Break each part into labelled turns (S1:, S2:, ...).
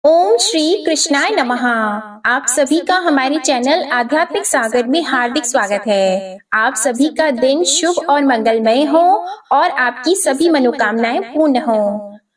S1: ओम श्री कृष्णाय नमः। आप सभी का हमारे चैनल आध्यात्मिक सागर में हार्दिक स्वागत है। आप सभी का दिन शुभ और मंगलमय हो और आपकी सभी मनोकामनाएं पूर्ण हो।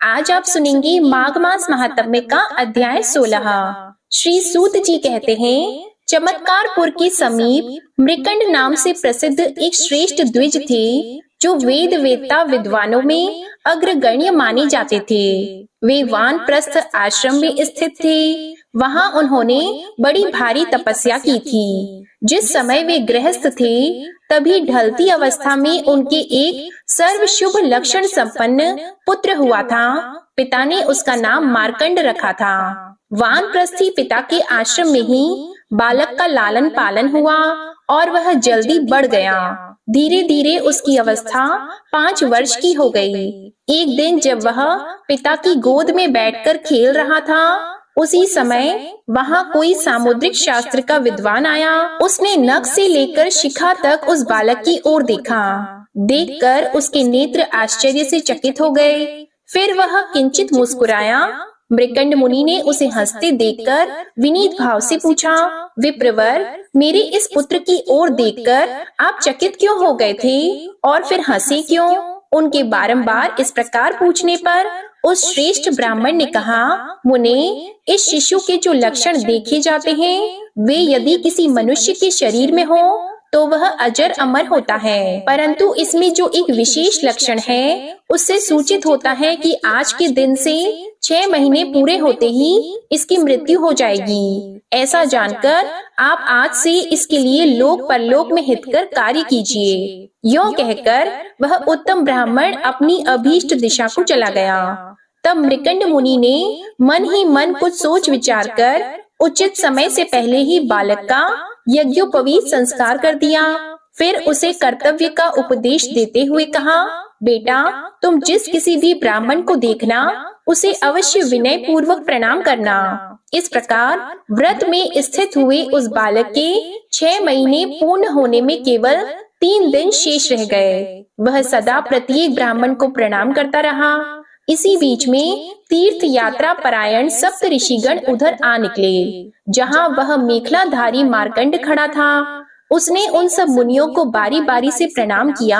S1: आज आप सुनेंगे माघ मास महात्म्य का अध्याय 16। श्री सूत जी कहते हैं, चमत्कारपुर के समीप मृकंड नाम से प्रसिद्ध एक श्रेष्ठ द्विज थे, जो वेद वेत्ता विद्वानों में अग्रगण्य माने जाते थे। वे वानप्रस्थ आश्रम में स्थित थे। वहां उन्होंने बड़ी भारी तपस्या की थी। जिस समय वे गृहस्थ थे, तभी ढलती अवस्था में उनके एक सर्व शुभ लक्षण संपन्न पुत्र हुआ था। पिता ने उसका नाम मार्कंड रखा था। वानप्रस्थी पिता के आश्रम में ही बालक का लालन पालन हुआ और वह जल्दी बढ़ गया। धीरे धीरे उसकी अवस्था 5 वर्ष की हो गई। एक दिन जब वह पिता की गोद में बैठकर खेल रहा था, उसी समय वहां कोई सामुद्रिक शास्त्र का विद्वान आया। उसने नख से लेकर शिखा तक उस बालक की ओर देखा। देखकर उसके नेत्र आश्चर्य से चकित हो गए। फिर वह किंचित मुस्कुराया। मृकंड मुनि ने उसे हंसते देखकर विनीत भाव से पूछा, विप्रवर, मेरे इस पुत्र की ओर देखकर आप चकित क्यों हो गए थे और फिर हंसे क्यों? उनके बारंबार इस प्रकार पूछने पर उस श्रेष्ठ ब्राह्मण ने कहा, मुने, इस शिशु के जो लक्षण देखे जाते हैं, वे यदि किसी मनुष्य के शरीर में हो तो वह अजर अमर होता है, परंतु इसमें जो एक विशेष लक्षण है, उससे सूचित होता है कि आज के दिन से 6 महीने पूरे होते ही इसकी मृत्यु हो जाएगी। ऐसा जानकर आप आज से इसके लिए लोक परलोक में हितकर कार्य कीजिए। यों कहकर वह उत्तम ब्राह्मण अपनी अभीष्ट दिशा को चला गया। तब मृकंड मुनि ने मन ही मन कुछ सोच विचार कर उचित समय से पहले ही बालक का यज्ञोपवीत संस्कार कर दिया। फिर उसे कर्तव्य का उपदेश देते हुए कहा, बेटा, तुम जिस किसी भी ब्राह्मण को देखना, उसे अवश्य विनय पूर्वक प्रणाम करना। इस प्रकार व्रत में स्थित हुए उस बालक के 6 महीने पूर्ण होने में केवल 3 दिन शेष रह गए। वह सदा प्रत्येक ब्राह्मण को प्रणाम करता रहा। इसी बीच में तीर्थ यात्रा परायण सप्त ऋषिगण उधर आ निकले। जहाँ वह मेखलाधारी मार्कंड खड़ा था, उसने उन सब मुनियों को बारी बारी से प्रणाम किया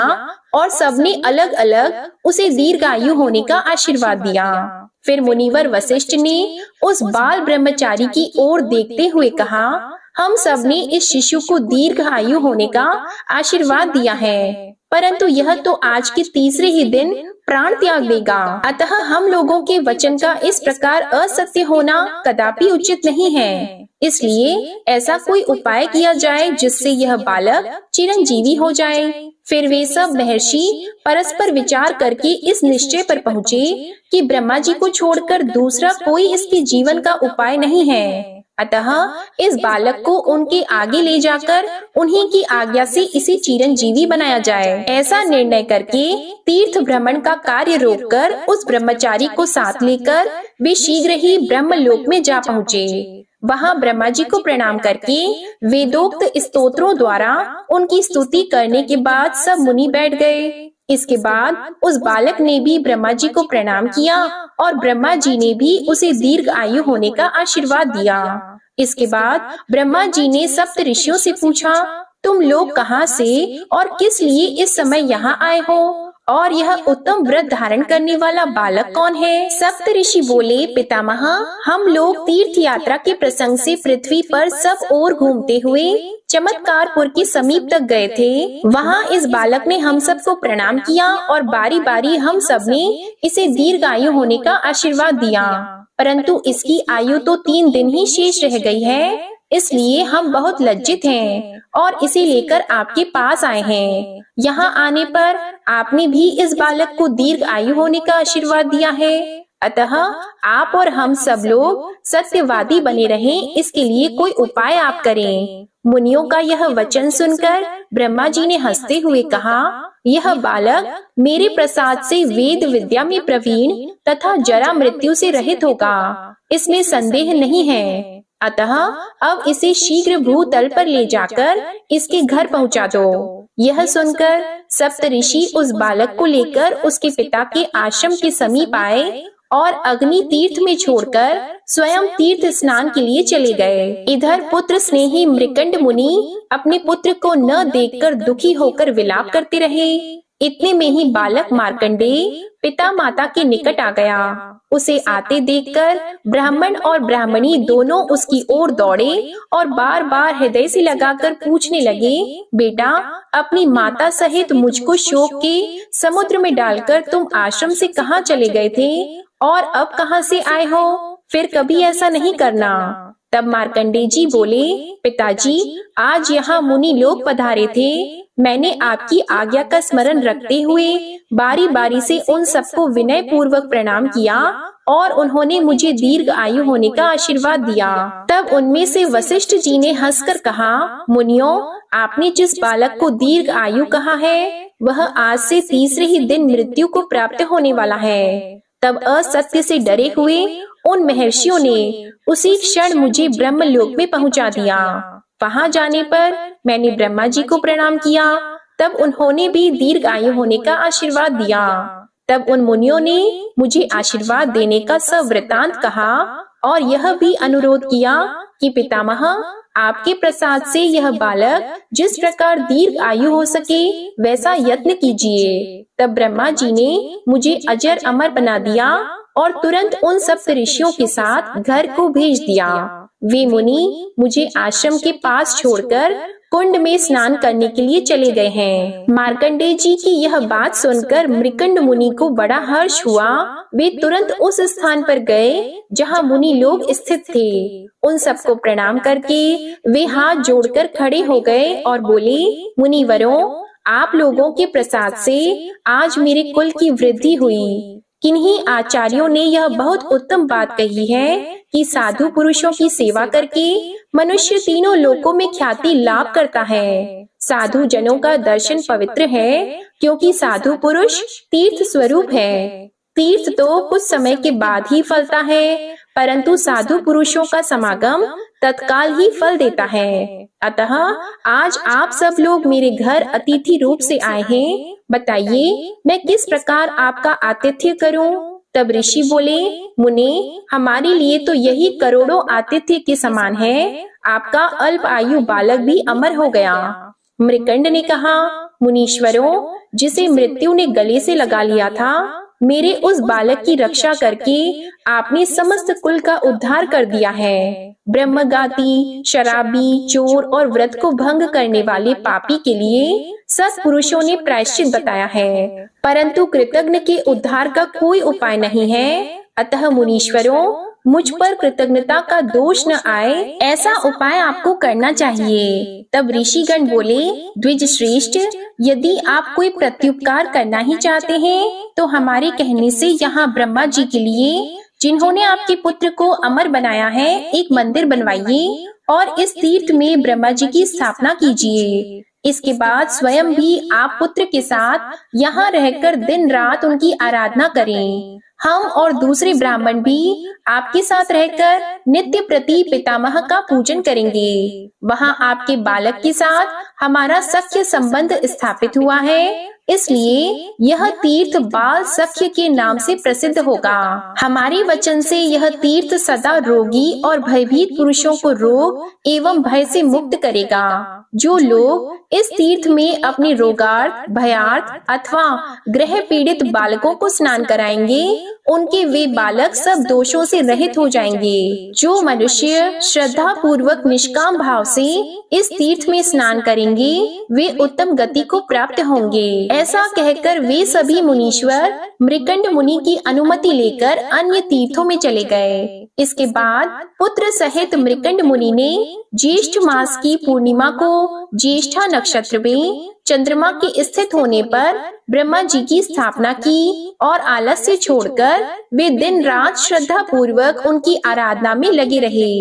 S1: और सबने अलग अलग उसे दीर्घायु होने का आशीर्वाद दिया। फिर मुनिवर वशिष्ठ ने उस बाल ब्रह्मचारी की ओर देखते हुए कहा, हम सब ने इस शिशु को दीर्घ आयु होने का आशीर्वाद दिया है, परंतु यह तो आज के तीसरे ही दिन प्राण त्याग देगा। अतः हम लोगों के वचन का इस प्रकार असत्य होना कदापि उचित नहीं है। इसलिए ऐसा कोई उपाय किया जाए जिससे यह बालक चिरंजीवी हो जाए। फिर वे सब महर्षि परस्पर विचार करके इस निश्चय पर पहुँचे कि ब्रह्मा जी को छोड़कर दूसरा कोई इसके जीवन का उपाय नहीं है। अतः इस बालक को उनके आगे ले जाकर उन्हीं की आज्ञा से इसे चिरंजीवी बनाया जाए। ऐसा निर्णय करके तीर्थ भ्रमण का कार्य रोककर उस ब्रह्मचारी को साथ लेकर वे शीघ्र ही ब्रह्मलोक में जा पहुँचे। वहां ब्रह्मा जी को प्रणाम करके वेदोक्त स्तोत्रों द्वारा उनकी स्तुति करने के बाद सब मुनि बैठ गए। इसके बाद उस बालक ने भी ब्रह्मा जी को प्रणाम किया और ब्रह्मा जी ने भी उसे दीर्घ आयु होने का आशीर्वाद दिया। इसके बाद ब्रह्मा जी ने सप्त ऋषियों से पूछा, तुम लोग कहाँ से और किस लिए इस समय यहाँ आए हो, और यह उत्तम व्रत धारण करने वाला बालक कौन है? सप्त ऋषि बोले, पितामह, हम लोग तीर्थ यात्रा के प्रसंग से पृथ्वी पर सब ओर घूमते हुए चमत्कारपुर के समीप तक गए थे। वहाँ इस बालक ने हम सबको प्रणाम किया और बारी बारी हम सब ने इसे दीर्घायु होने का आशीर्वाद दिया, परंतु इसकी आयु तो 3 दिन ही शेष रह गई है। इसलिए हम बहुत लज्जित हैं और इसे लेकर आपके पास आए हैं। यहाँ आने पर आपने भी इस बालक को दीर्घ आयु होने का आशीर्वाद दिया है। अतः आप और हम सब लोग सत्यवादी बने रहें, इसके लिए कोई उपाय आप करें। मुनियों का यह वचन सुनकर ब्रह्मा जी ने हंसते हुए कहा, यह बालक मेरे प्रसाद से वेद विद्या में प्रवीण तथा जरा मृत्यु से रहित होगा, इसमें संदेह नहीं है। अतः अब इसे शीघ्र भूतल पर ले जाकर इसके घर पहुंचा दो। यह सुनकर सप्त ऋषि उस बालक को लेकर उसके पिता के आश्रम के समीप आए और अग्नि तीर्थ में छोड़कर स्वयं तीर्थ स्नान के लिए चले गए। इधर पुत्र स्नेही मृकंड मुनि अपने पुत्र को न देखकर दुखी होकर विलाप करते रहे। इतने में ही बालक मार्कंडेय पिता माता के निकट आ गया। उसे आते देखकर ब्राह्मण और ब्राह्मणी दोनों उसकी ओर दौड़े और बार बार हृदय से लगाकर पूछने लगे, बेटा, अपनी माता सहित मुझको शोक के समुद्र में डालकर तुम आश्रम से कहाँ चले गए थे और अब कहाँ से आए हो? फिर कभी ऐसा नहीं करना। तब मार्कंडेय जी बोले, पिताजी, आज यहाँ मुनि लोग पधारे थे। मैंने आपकी आज्ञा का स्मरण रखते हुए बारी बारी से उन सबको विनय पूर्वक प्रणाम किया और उन्होंने मुझे दीर्घ आयु होने का आशीर्वाद दिया। तब उनमें से वशिष्ठ जी ने हंसकर कहा, मुनियों, आपने जिस बालक को दीर्घ आयु कहा है वह आज से तीसरे ही दिन मृत्यु को प्राप्त होने वाला है। तब असत्य से डरे हुए उन महर्षियों ने उसी क्षण मुझे ब्रह्मलोक में पहुंचा दिया। वहां जाने पर मैंने ब्रह्मा जी को प्रणाम किया। तब उन्होंने भी दीर्घ आयु होने का आशीर्वाद दिया। तब उन मुनियों ने मुझे आशीर्वाद देने का सवृतांत कहा और यह भी अनुरोध किया कि पितामह, आपके प्रसाद से यह बालक जिस प्रकार दीर्घ आयु हो सके वैसा यत्न कीजिए। तब ब्रह्मा जी ने मुझे अजर अमर बना दिया और तुरंत उन सप्त ऋषियों के साथ घर को भेज दिया। वे मुनि मुझे आश्रम के पास छोड़कर कुंड में स्नान करने के लिए चले गए हैं। मार्कंडेय जी की यह बात सुनकर मृकंड मुनि को बड़ा हर्ष हुआ। वे तुरंत उस स्थान पर गए जहाँ मुनि लोग स्थित थे। उन सबको प्रणाम करके वे हाथ जोड़कर खड़े हो गए और बोले, मुनिवरों, आप लोगों के प्रसाद से आज मेरे कुल की वृद्धि हुई। किन्हीं आचार्यों ने यह बहुत उत्तम बात कही है कि साधु पुरुषों की सेवा करके मनुष्य तीनों लोकों में ख्याति लाभ करता है। साधु जनों का दर्शन पवित्र है क्योंकि साधु पुरुष तीर्थ स्वरूप है। तीर्थ तो कुछ समय के बाद ही फलता है, परंतु साधु पुरुषों का समागम तत्काल ही फल देता है। अतः आज आप सब लोग मेरे घर अतिथि रूप से आए हैं। बताइए, मैं किस प्रकार आपका आतिथ्य करूं? तब ऋषि बोले, मुने, हमारे लिए तो यही करोड़ों आतिथ्य के समान है। आपका अल्प आयु बालक भी अमर हो गया। मृकंड ने कहा, मुनीश्वरों, जिसे मृत्यु ने गले से लगा लिया था, मेरे उस बालक की रक्षा करके आपने समस्त कुल का उद्धार कर दिया है। ब्रह्मघाती, शराबी, चोर और व्रत को भंग करने वाले पापी के लिए सत्पुरुषों ने प्रायश्चित बताया है, परंतु कृतज्ञ के उद्धार का कोई उपाय नहीं है। अतः मुनीश्वरों, मुझ पर कृतज्ञता का दोष न आए, ऐसा उपाय आपको करना चाहिए। तब ऋषिगण बोले, द्विज श्रेष्ठ, यदि आप कोई प्रत्युपकार करना ही चाहते हैं तो हमारे कहने से यहाँ ब्रह्मा जी के लिए, जिन्होंने आपके पुत्र को अमर बनाया है, एक मंदिर बनवाइए और इस तीर्थ में ब्रह्मा जी की स्थापना कीजिए। इसके बाद स्वयं भी आप पुत्र के साथ यहाँ रहकर दिन रात उनकी आराधना करें। हम और दूसरे ब्राह्मण भी आपके साथ रहकर नित्य प्रति पितामह का पूजन करेंगे। वहाँ आपके बालक के साथ हमारा सख्य संबंध स्थापित हुआ है, इसलिए यह तीर्थ बाल सख्य के नाम से प्रसिद्ध होगा। हमारे वचन से यह तीर्थ सदा रोगी और भयभीत पुरुषों को रोग एवं भय से मुक्त करेगा। जो लोग इस तीर्थ में अपने रोगार्थ, भयार्थ अथवा ग्रह पीड़ित बालकों को स्नान कराएंगे, उनके वे बालक सब दोषों से रहित हो जाएंगे। जो मनुष्य श्रद्धा पूर्वक निष्काम भाव से इस तीर्थ में स्नान करेंगे, वे उत्तम गति को प्राप्त होंगे। ऐसा कहकर वे सभी मुनीश्वर मृकंड मुनि की अनुमति लेकर अन्य तीर्थों में चले गए। इसके बाद पुत्र सहित मृकंड मुनि ने ज्येष्ठ मास की पूर्णिमा को ज्येष्ठा नक्षत्र में चंद्रमा के स्थित होने पर ब्रह्मा जी की स्थापना की और आलस्य छोड़कर वे दिन रात श्रद्धा पूर्वक उनकी आराधना में लगे रहे।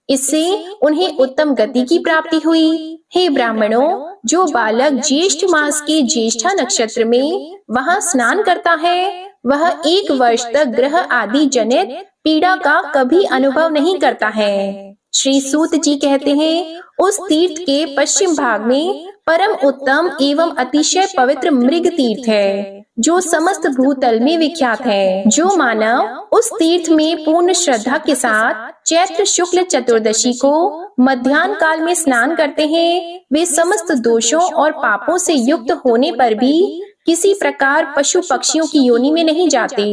S1: इससे उन्हें उत्तम गति की प्राप्ति हुई। हे ब्राह्मणों, जो बालक ज्येष्ठ मास के ज्येष्ठा नक्षत्र में वहाँ स्नान करता है, वह 1 वर्ष तक ग्रह आदि जनित पीड़ा का कभी अनुभव नहीं करता है। श्री सूत जी कहते हैं, उस तीर्थ के पश्चिम भाग में परम उत्तम एवं अतिशय पवित्र मृग तीर्थ है, जो समस्त भूतल में विख्यात है। जो मानव उस तीर्थ में पूर्ण श्रद्धा के साथ चैत्र शुक्ल चतुर्दशी को मध्याह्न काल में स्नान करते हैं, वे समस्त दोषों और पापों से युक्त होने पर भी किसी प्रकार पशु पक्षियों की योनि में नहीं जाते।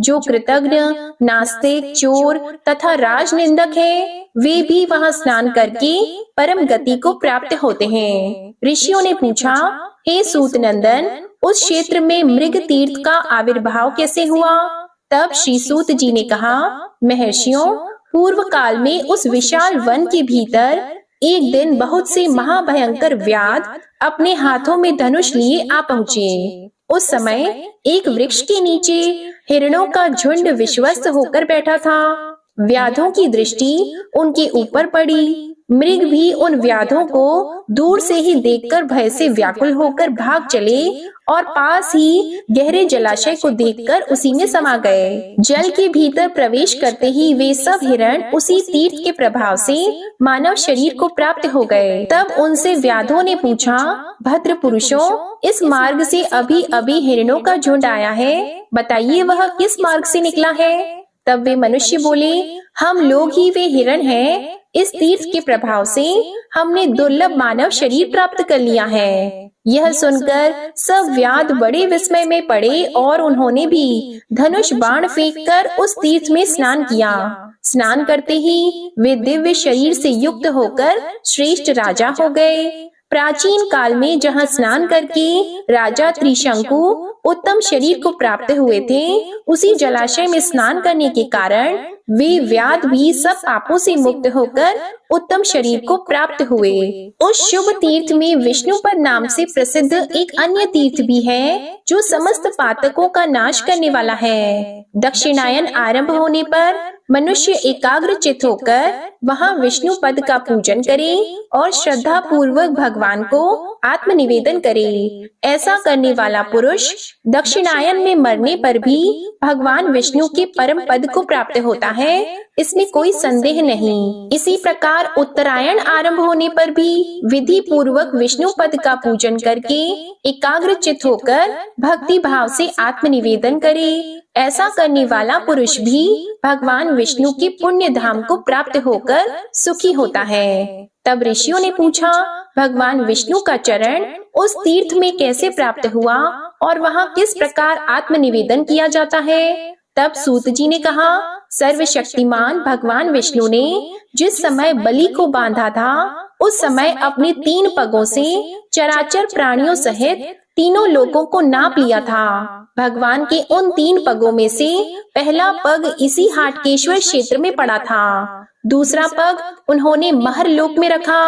S1: जो कृतज्ञ, नास्तिक, चोर तथा राजनिंदक है, वे भी वहां स्नान करके परम गति को प्राप्त होते हैं। ऋषियों ने पूछा, हे सूत नंदन, उस क्षेत्र में मृग तीर्थ का आविर्भाव कैसे हुआ? तब श्री सूत जी ने कहा, महर्षियों, पूर्व काल में उस विशाल वन के भीतर एक दिन बहुत से महाभयंकर व्याध अपने हाथों में धनुष लिए आ पहुँचे। उस समय एक वृक्ष के नीचे हिरणों का झुंड विश्वस्त होकर बैठा था। व्याधों की दृष्टि उनके ऊपर पड़ी। मृग भी उन व्याधों को दूर से ही देखकर भय से व्याकुल होकर भाग चले और पास ही गहरे जलाशय को देखकर उसी में समा गए। जल के भीतर प्रवेश करते ही वे सब हिरण उसी तीर्थ के प्रभाव से मानव शरीर को प्राप्त हो गए। तब उनसे व्याधों ने पूछा, भद्र पुरुषों, इस मार्ग से अभी अभी हिरणों का झुंड आया है, बताइए वह किस मार्ग से निकला है? तब वे मनुष्य बोले, हम लोग ही वे हिरण हैं। इस तीर्थ के प्रभाव से हमने दुर्लभ मानव शरीर प्राप्त कर लिया है। यह सुनकर सब व्याध बड़े विस्मय में पड़े और उन्होंने भी धनुष बाण फेंककर उस तीर्थ में स्नान किया। स्नान करते ही वे दिव्य शरीर से युक्त होकर श्रेष्ठ राजा हो गए। प्राचीन काल में जहाँ स्नान करके राजा त्रिशंकु उत्तम शरीर को प्राप्त हुए थे, उसी जलाशय में स्नान करने के कारण वे व्याध भी सब पापों से मुक्त होकर उत्तम शरीर को प्राप्त हुए। उस शुभ तीर्थ में विष्णुपद नाम से प्रसिद्ध एक अन्य तीर्थ भी है, जो समस्त पातकों का नाश करने वाला है। दक्षिणायन आरंभ होने पर मनुष्य एकाग्र चित्त होकर वहाँ विष्णु पद का पूजन करे और श्रद्धा पूर्वक भगवान को आत्मनिवेदन करे। ऐसा करने वाला पुरुष दक्षिणायन में मरने पर भी भगवान विष्णु के परम पद को प्राप्त होता है, इसमें कोई संदेह नहीं। इसी प्रकार उत्तरायण आरंभ होने पर भी विधि पूर्वक विष्णु पद का पूजन करके एकाग्र चित्त होकर भक्ति भाव से आत्मनिवेदन करे। ऐसा करने वाला पुरुष भी भगवान विष्णु के पुण्य धाम को प्राप्त होकर सुखी होता है। तब ऋषियों ने पूछा, भगवान विष्णु का चरण उस तीर्थ में कैसे प्राप्त हुआ और वहाँ किस प्रकार आत्मनिवेदन किया जाता है? तब सूत जी ने कहा, सर्वशक्तिमान भगवान विष्णु ने जिस समय बलि को बांधा था, उस समय अपने 3 पगों से चराचर प्राणियों सहित तीनों लोगों को नाप लिया था। भगवान के उन 3 पगों में से पहला पग इसी हाटकेश्वर क्षेत्र में पड़ा था। दूसरा पग उन्होंने महर लोक में रखा।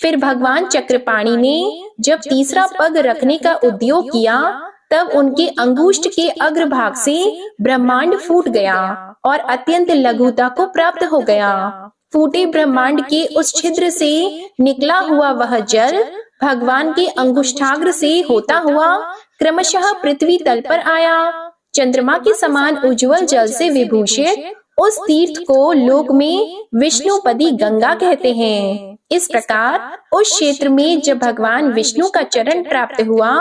S1: फिर भगवान चक्रपाणि ने जब तीसरा पग रखने का उद्योग किया, तब उनके अंगुष्ठ के अग्रभाग से ब्रह्मांड फूट गया और अत्यंत लघुता को प्राप्त हो गया। फूटे ब्रह्मांड के उस छिद्र से निकला हुआ वह जल भगवान के अंगुष्ठाग्र से होता हुआ क्रमशः पृथ्वी तल पर आया। चंद्रमा के समान उज्जवल जल से विभूषित उस तीर्थ को लोक में विष्णुपदी गंगा कहते हैं। इस प्रकार उस क्षेत्र में जब भगवान विष्णु का चरण प्राप्त हुआ,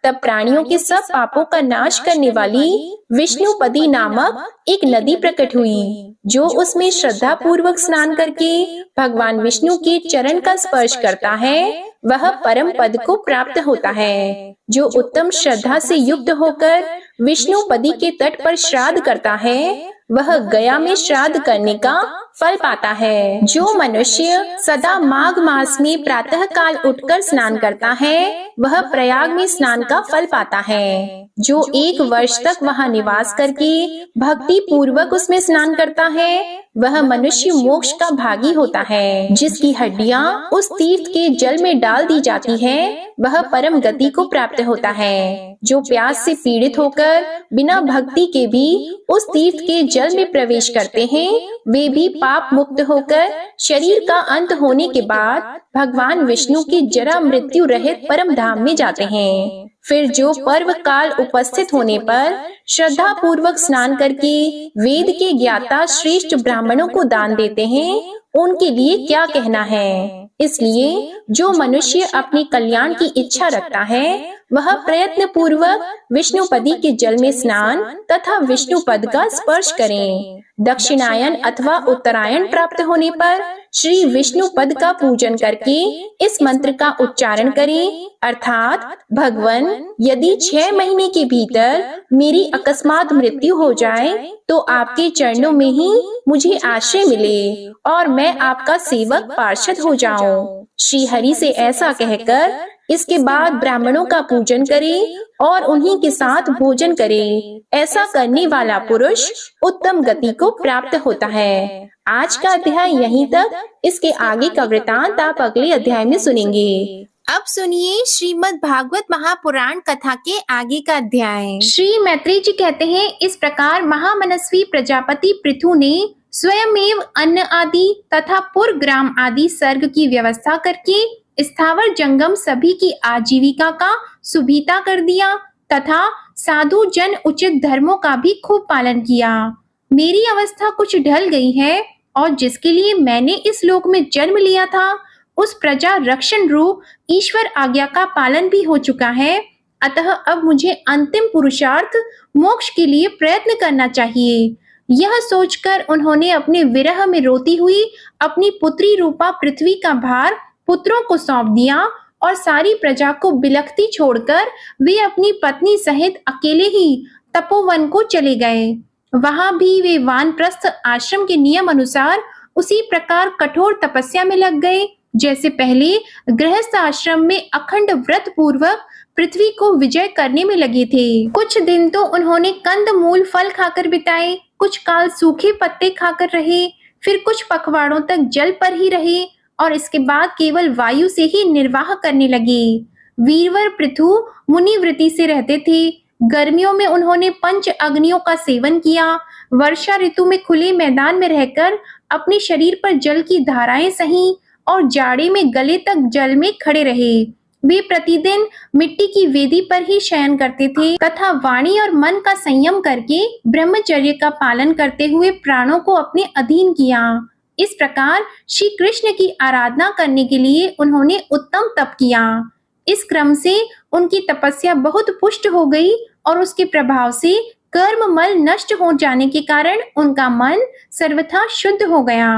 S1: तब प्राणियों के सब पापों का नाश करने वाली विष्णुपदी नामक एक नदी प्रकट हुई। जो उसमें श्रद्धा पूर्वक स्नान करके भगवान विष्णु के चरण का स्पर्श करता है, वह परम पद को प्राप्त होता है। जो उत्तम श्रद्धा से युक्त होकर विष्णुपदी के तट पर श्राद्ध करता है, वह गया में श्राद्ध करने का फल पाता है। जो मनुष्य सदा माघ मास में प्रातः काल उठकर स्नान करता है, वह प्रयाग में स्नान का फल पाता है। जो 1 वर्ष तक वहां निवास करके भक्ति पूर्वक उसमें स्नान करता है, वह मनुष्य मोक्ष का भागी होता है। जिसकी हड्डियां उस तीर्थ के जल में डाल दी जाती हैं, वह परम गति को प्राप्त होता है। जो प्यास से पीड़ित होकर बिना भक्ति के भी उस तीर्थ के जल में प्रवेश करते हैं, वे भी पाप मुक्त होकर शरीर का अंत होने के बाद भगवान विष्णु के जरा मृत्यु रहित परम धाम में जाते हैं। फिर जो पर्व काल उपस्थित होने पर श्रद्धा पूर्वक स्नान करके वेद के ज्ञाता श्रेष्ठ ब्राह्मणों को दान देते हैं, उनके लिए क्या कहना है। इसलिए जो मनुष्य अपने कल्याण की इच्छा रखता है वह प्रयत्न पूर्वक विष्णुपदी के जल में स्नान तथा विष्णुपद का स्पर्श करें। दक्षिणायन अथवा उत्तरायण प्राप्त होने पर श्री विष्णुपद का पूजन करके इस मंत्र का उच्चारण करें, अर्थात भगवन, यदि 6 महीने के भीतर मेरी अकस्मात मृत्यु हो जाए तो आपके चरणों में ही मुझे आश्रय मिले और मैं आपका सेवक पार्षद हो जाऊं। श्री हरि से ऐसा कहकर इसके बाद ब्राह्मणों का पूजन करें और उन्हीं के साथ भोजन करें। ऐसा करने वाला पुरुष उत्तम गति को प्राप्त होता है। आज का अध्याय यहीं तक। इसके आगे का वृतांत आप अगले अध्याय में सुनेंगे। अब सुनिए श्रीमद् भागवत महापुराण कथा के आगे का अध्याय। श्री मैत्रेय जी कहते हैं, इस प्रकार महामनस्वी प्रजापति पृथु ने स्वयमेव अन्न आदि तथा पुर ग्राम आदि सर्ग की व्यवस्था करके स्थावर जंगम सभी की आजीविका का सुभीता कर दिया तथा साधु जन उचित धर्मों का भी खूब पालन किया। मेरी अवस्था कुछ ढल गई है और जिसके लिए मैंने इस लोक में जन्म लिया था उस प्रजा रक्षण रूप ईश्वर आज्ञा का पालन भी हो चुका है। अतः अब मुझे अंतिम पुरुषार्थ मोक्ष के लिए प्रयत्न करना चाहिए। यह सोचकर उन्होंने अपने विरह में रोती हुई अपनी पुत्री रूपा पृथ्वी का भार पुत्रों को सौंप दिया और सारी प्रजा को बिलखती छोड़कर वे अपनी पत्नी सहित अकेले ही तपोवन को चले गए। वहां भी वे वानप्रस्थ आश्रम के नियम अनुसार उसी प्रकार कठोर तपस्या में लग गए जैसे पहले गृहस्थ आश्रम में अखंड व्रत पूर्वक पृथ्वी को विजय करने में लगे थे। कुछ दिन तो उन्होंने कंद मूल फल खाकर बिताए, कुछ काल सूखे पत्ते खाकर रहे, फिर कुछ पखवाड़ों तक जल पर ही रहे और इसके बाद केवल वायु से ही निर्वाह करने लगे। वीरवर पृथु मुनिवृत्ति से रहते थे। गर्मियों में उन्होंने 5 अग्नियों का सेवन किया। वर्षा ऋतु में खुले मैदान में रहकर अपने शरीर पर जल की धाराएं सही और जाड़े में गले तक जल में खड़े रहे। वे प्रतिदिन मिट्टी की वेदी पर ही शयन करते थे तथा वाणी और मन का संयम करके ब्रह्मचर्य का पालन करते हुए प्राणों को अपने अधीन किया। इस प्रकार श्री कृष्ण की आराधना करने के लिए उन्होंने उत्तम तप किया। इस क्रम से उनकी तपस्या बहुत पुष्ट हो गई और उसके प्रभाव से कर्म मल नष्ट हो जाने के कारण उनका मन सर्वथा शुद्ध हो गया।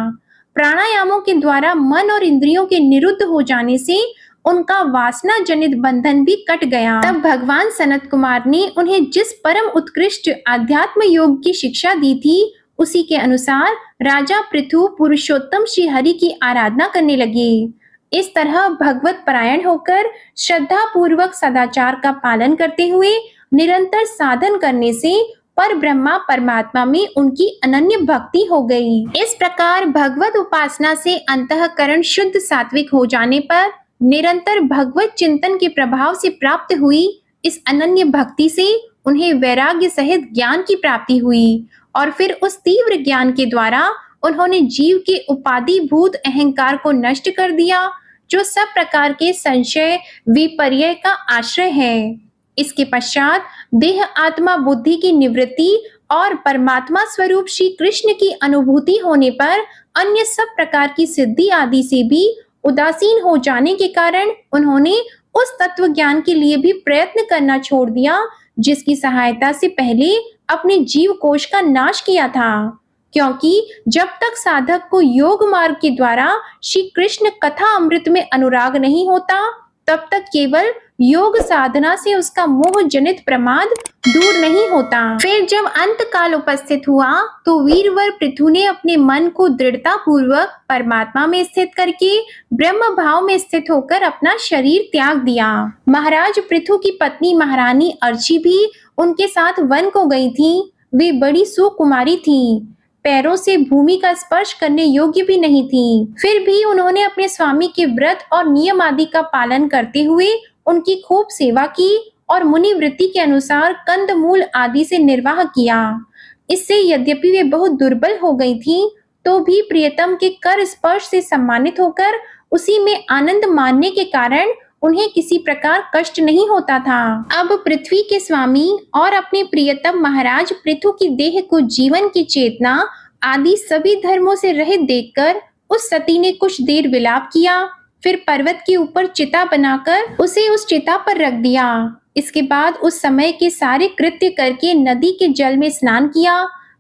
S1: प्राणायामों के द्वारा मन और इंद्रियों के निरुद्ध हो जाने से उनका वासना जनित बंधन भी कट गया। तब भगवान सनत कुमार ने उन्हें जिस परम उत्कृष्ट आध्यात्म योग की शिक्षा दी थी उसी के अनुसार राजा पृथु पुरुषोत्तम श्री हरि की आराधना करने लगे। इस तरह भगवत परायण होकर श्रद्धा पूर्वक सदाचार का पालन करते हुए निरंतर साधन करने से पर ब्रह्मा परमात्मा में उनकी अनन्य भक्ति हो गई। इस प्रकार भगवत उपासना से अंतःकरण शुद्ध सात्विक हो जाने पर निरंतर भगवत चिंतन के प्रभाव से प्राप्त हुई इस अनन्य भक्ति से उन्हें वैराग्य सहित ज्ञान की प्राप्ति हुई और फिर उस तीव्र ज्ञान के द्वारा उन्होंने जीव के उपाधि भूत अहंकार को नष्ट कर दिया जो सब प्रकार के संशय विपर्य का आश्रय है। इसके पश्चात देह आत्मा बुद्धि की निवृत्ति और परमात्मा स्वरूप श्री कृष्ण की अनुभूति होने पर अन्य सब प्रकार की सिद्धि आदि से भी उदासीन हो जाने के कारण उन्होंने उस तत्व ज्ञान के लिए भी प्रयत्न करना छोड़ दिया जिसकी सहायता से पहले अपने जीव कोश का नाश किया था। क्योंकि जब तक साधक को योग मार्ग के द्वारा श्री कृष्ण कथा अमृत में अनुराग नहीं होता तब तक केवल योग साधना से उसका मोह जनित प्रमाद दूर नहीं होता। फिर जब अंत काल उपस्थित हुआ तो वीरवर पृथु ने अपने मन को दृढ़ता पूर्वक परमात्मा में स्थित करके ब्रह्म भाव में स्थित होकर अपना शरीर त्याग दिया। महाराज पृथु की पत्नी महारानी अर्ची भी उनके साथ वन को गई थी। वे बड़ी सुकुमारी थी, पैरों से भूमि का स्पर्श करने योग्य भी नहीं थी। फिर भी उन्होंने अपने स्वामी के व्रत और नियम आदि का पालन करते हुए उनकी खूब सेवा की और मुनिवृत्ति के अनुसार कंद मूल आदि से निर्वाह किया। इससे यद्यपि वे बहुत दुर्बल हो गई थी तो भी प्रियतम के कर स्पर्श से सम्मानित होकर उसी में आनंद मानने के कारण उन्हें किसी प्रकार कष्ट नहीं होता था। अब पृथ्वी के स्वामी और अपने प्रियतम महाराज पृथु की देह को जीवन की चेतना आदि सभी धर्मों से रहित देखकर उस सती ने कुछ देर विलाप किया फिर पर्वत के ऊपर चिता बनाकर उसे उस चिता पर रख दिया। इसके बाद उस समय के सारे कृत्य करके नदी के जल में स्नान किया।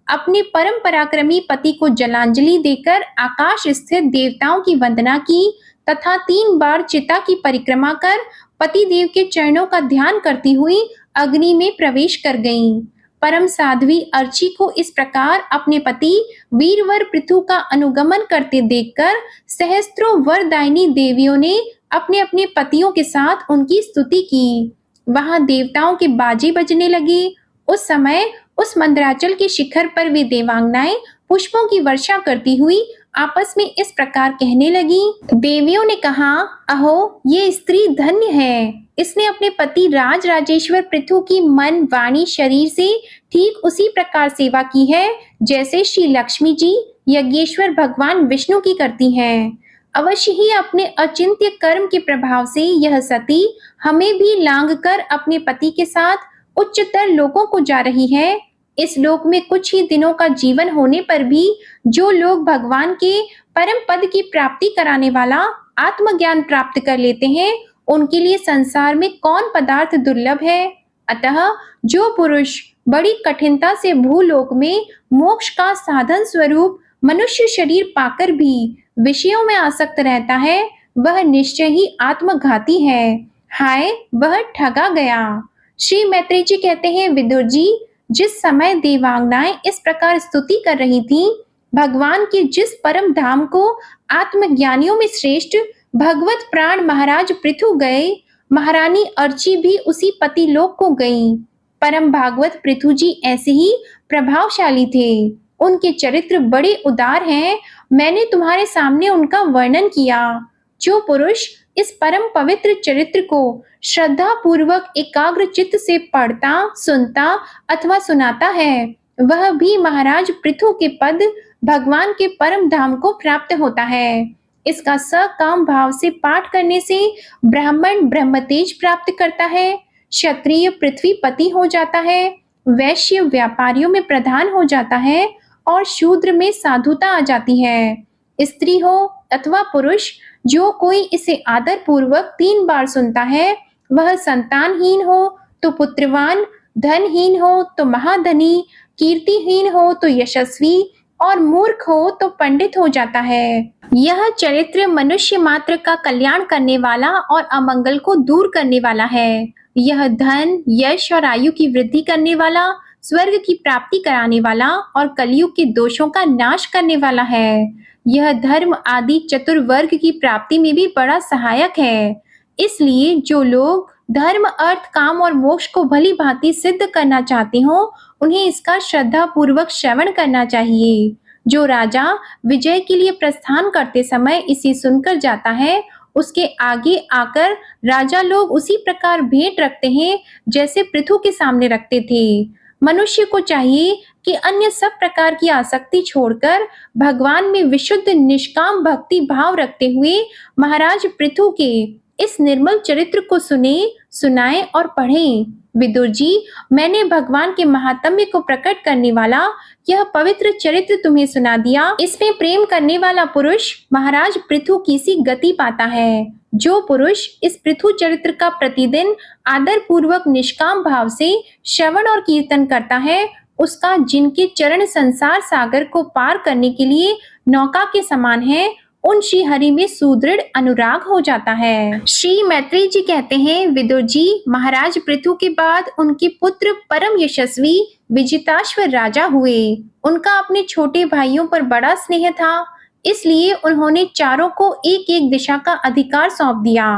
S1: अपने परम पराक्रमी पति को जलांजलि देकर आकाश स्थित देवताओं की वंदना की तथा 3 बार चिता की परिक्रमा कर पति देव के चरणों का ध्यान करती हुई अग्नि में प्रवेश कर गईं। परम साध्वी अर्ची को इस प्रकार अपने पति वीरवर पृथु का अनुगमन करते देखकर सहस्त्रों वरदायिनी देवियों ने अपने अपने पतियों के साथ उनकी स्तुति की। वहां देवताओं के बाजे बजने लगे। उस समय उस मंदराचल के शिखर पर वे देवांगनाएं पुष्पों की वर्षा करती हुई आपस में इस प्रकार कहने लगी। देवियों ने कहा, अहो ये स्त्री धन्य है, इसने अपने पति राज राजेश्वर पृथु की मन वाणी शरीर से ठीक उसी प्रकार सेवा की है जैसे श्री लक्ष्मी जी यज्ञेश्वर भगवान विष्णु की करती हैं। अवश्य ही अपने अचिंत्य कर्म के प्रभाव से यह सती हमें भी लांग कर अपने पति के साथ उच्चतर लोकों को जा रही है। इस लोक में कुछ ही दिनों का जीवन होने पर भी जो लोग भगवान के परम पद की प्राप्ति कराने वाला आत्मज्ञान प्राप्त कर लेते हैं, उनके लिए संसार में कौन पदार्थ दुर्लभ है। अतः जो पुरुष बड़ी कठिनता से भूलोक में मोक्ष का साधन स्वरूप मनुष्य शरीर पाकर भी विषयों में आसक्त रहता है, वह निश्चय ही आत्मघाती है। हाय, वह ठगा गया। श्री मैत्रेय जी कहते हैं, विदुर जी, जिस समय देवांगनाएं इस प्रकार स्तुति कर रही थीं, भगवान के जिस परम धाम को आत्मज्ञानियों में श्रेष्ठ भगवत प्राण महाराज पृथु गए, महारानी अर्ची भी उसी पति लोक को गईं। परम भागवत पृथु जी ऐसे ही प्रभावशाली थे। उनके चरित्र बड़े उदार हैं। मैंने तुम्हारे सामने उनका वर्णन किया। जो पुरुष इस परम पवित्र चरित्र को श्रद्धा पूर्वक एकाग्र चित्त से पढ़ता, सुनता अथवा सुनाता है, वह भी महाराज पृथु के पद भगवान के परम धाम को प्राप्त होता है। इसका सकाम भाव से पाठ करने से ब्राह्मण ब्रह्मतेज प्राप्त करता है, क्षत्रिय पृथ्वीपति हो जाता है, वैश्य व्यापारियों में प्रधान हो जाता है और शूद्र में साधुता आ जाती है। स्त्री हो अथवा पुरुष, जो कोई इसे आदर पूर्वक 3 बार सुनता है, वह संतानहीन हो तो पुत्रवान, धनहीन हो तो महाधनी, कीर्तिहीन हो तो यशस्वी और मूर्ख हो तो पंडित हो जाता है। यह चरित्र मनुष्य मात्र का कल्याण करने वाला और अमंगल को दूर करने वाला है। यह धन, यश और आयु की वृद्धि करने वाला, स्वर्ग की प्राप्ति कराने वाला और कलयुग के दोषों का नाश करने वाला है। यह धर्म आदि चतुर्वर्ग की प्राप्ति में भी बड़ा सहायक है। इसलिए जो लोग धर्म, अर्थ, काम और मोक्ष को भली भांति सिद्ध करना चाहते हो, उन्हें इसका श्रद्धा पूर्वक श्रवण करना चाहिए। जो राजा विजय के लिए प्रस्थान करते समय इसे सुनकर जाता है, उसके आगे आकर राजा लोग उसी प्रकार भेंट रखते हैं जैसे पृथु के सामने रखते थे। मनुष्य को चाहिए कि अन्य सब प्रकार की आसक्ति छोड़कर भगवान में विशुद्ध निष्काम भक्ति भाव रखते हुए महाराज पृथु के इस निर्मल चरित्र को सुने, सुनाए और पढ़ें। विदुर जी, मैंने भगवान के महात्म्य को प्रकट करने वाला यह पवित्र चरित्र तुम्हें सुना दिया। इसमें प्रेम करने वाला पुरुष महाराज पृथु की सी गति पाता है। जो पुरुष इस पृथु चरित्र का प्रतिदिन आदर पूर्वक निष्काम भाव से श्रवण और कीर्तन करता है, उसका जिनके चरण संसार सागर को पार करने के लिए नौका के समान है, उन श्री हरि में सुदृढ़ अनुराग हो जाता है। श्री मैत्रेय जी कहते हैं, विदुर जी, महाराज पृथु के बाद उनके पुत्र परम यशस्वी विजिताश्व राजा हुए। उनका अपने छोटे भाइयों पर बड़ा स्नेह था, इसलिए उन्होंने चारों को एक एक दिशा का अधिकार सौंप दिया।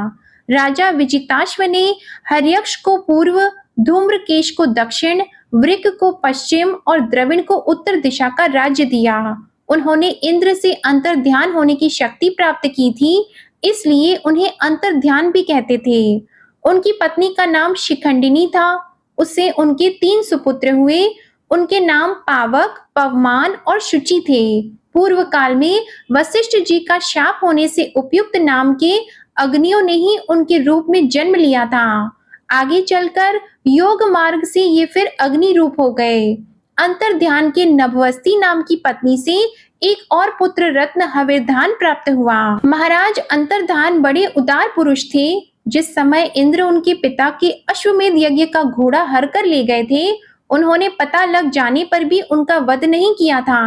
S1: राजा विजिताश्व ने हर्यक्ष को पूर्व, धूम्रकेश को दक्षिण, वृक को पश्चिम और द्रविण को उत्तर दिशा का राज्य दिया। उन्होंने इंद्र से अंतर ध्यान होने की शक्ति प्राप्त की थी, इसलिए उन्हें अंतर ध्यान भी कहते थे। उनकी पत्नी का नाम शिखंडिनी था। उससे उनके 3 सुपुत्र हुए। उनके नाम पावक, पवमान और शुचि थे। पूर्व काल में वशिष्ठ जी का शाप होने से उपयुक्त नाम के अग्नियों ने ही उनके रूप में जन्म लिया था। आगे चलकर योग मार्ग से ये फिर अग्नि रूप हो गए। अंतर्ध्यान के नभवस्ती नाम की पत्नी से एक और पुत्र रत्न हविर्धान प्राप्त हुआ। महाराज अंतर्धान बड़े उदार पुरुष थे। जिस समय इंद्र उनके पिता के अश्वमेध यज्ञ का घोड़ा हर कर ले गए थे, उन्होंने पता लग जाने पर भी उनका वध नहीं किया था।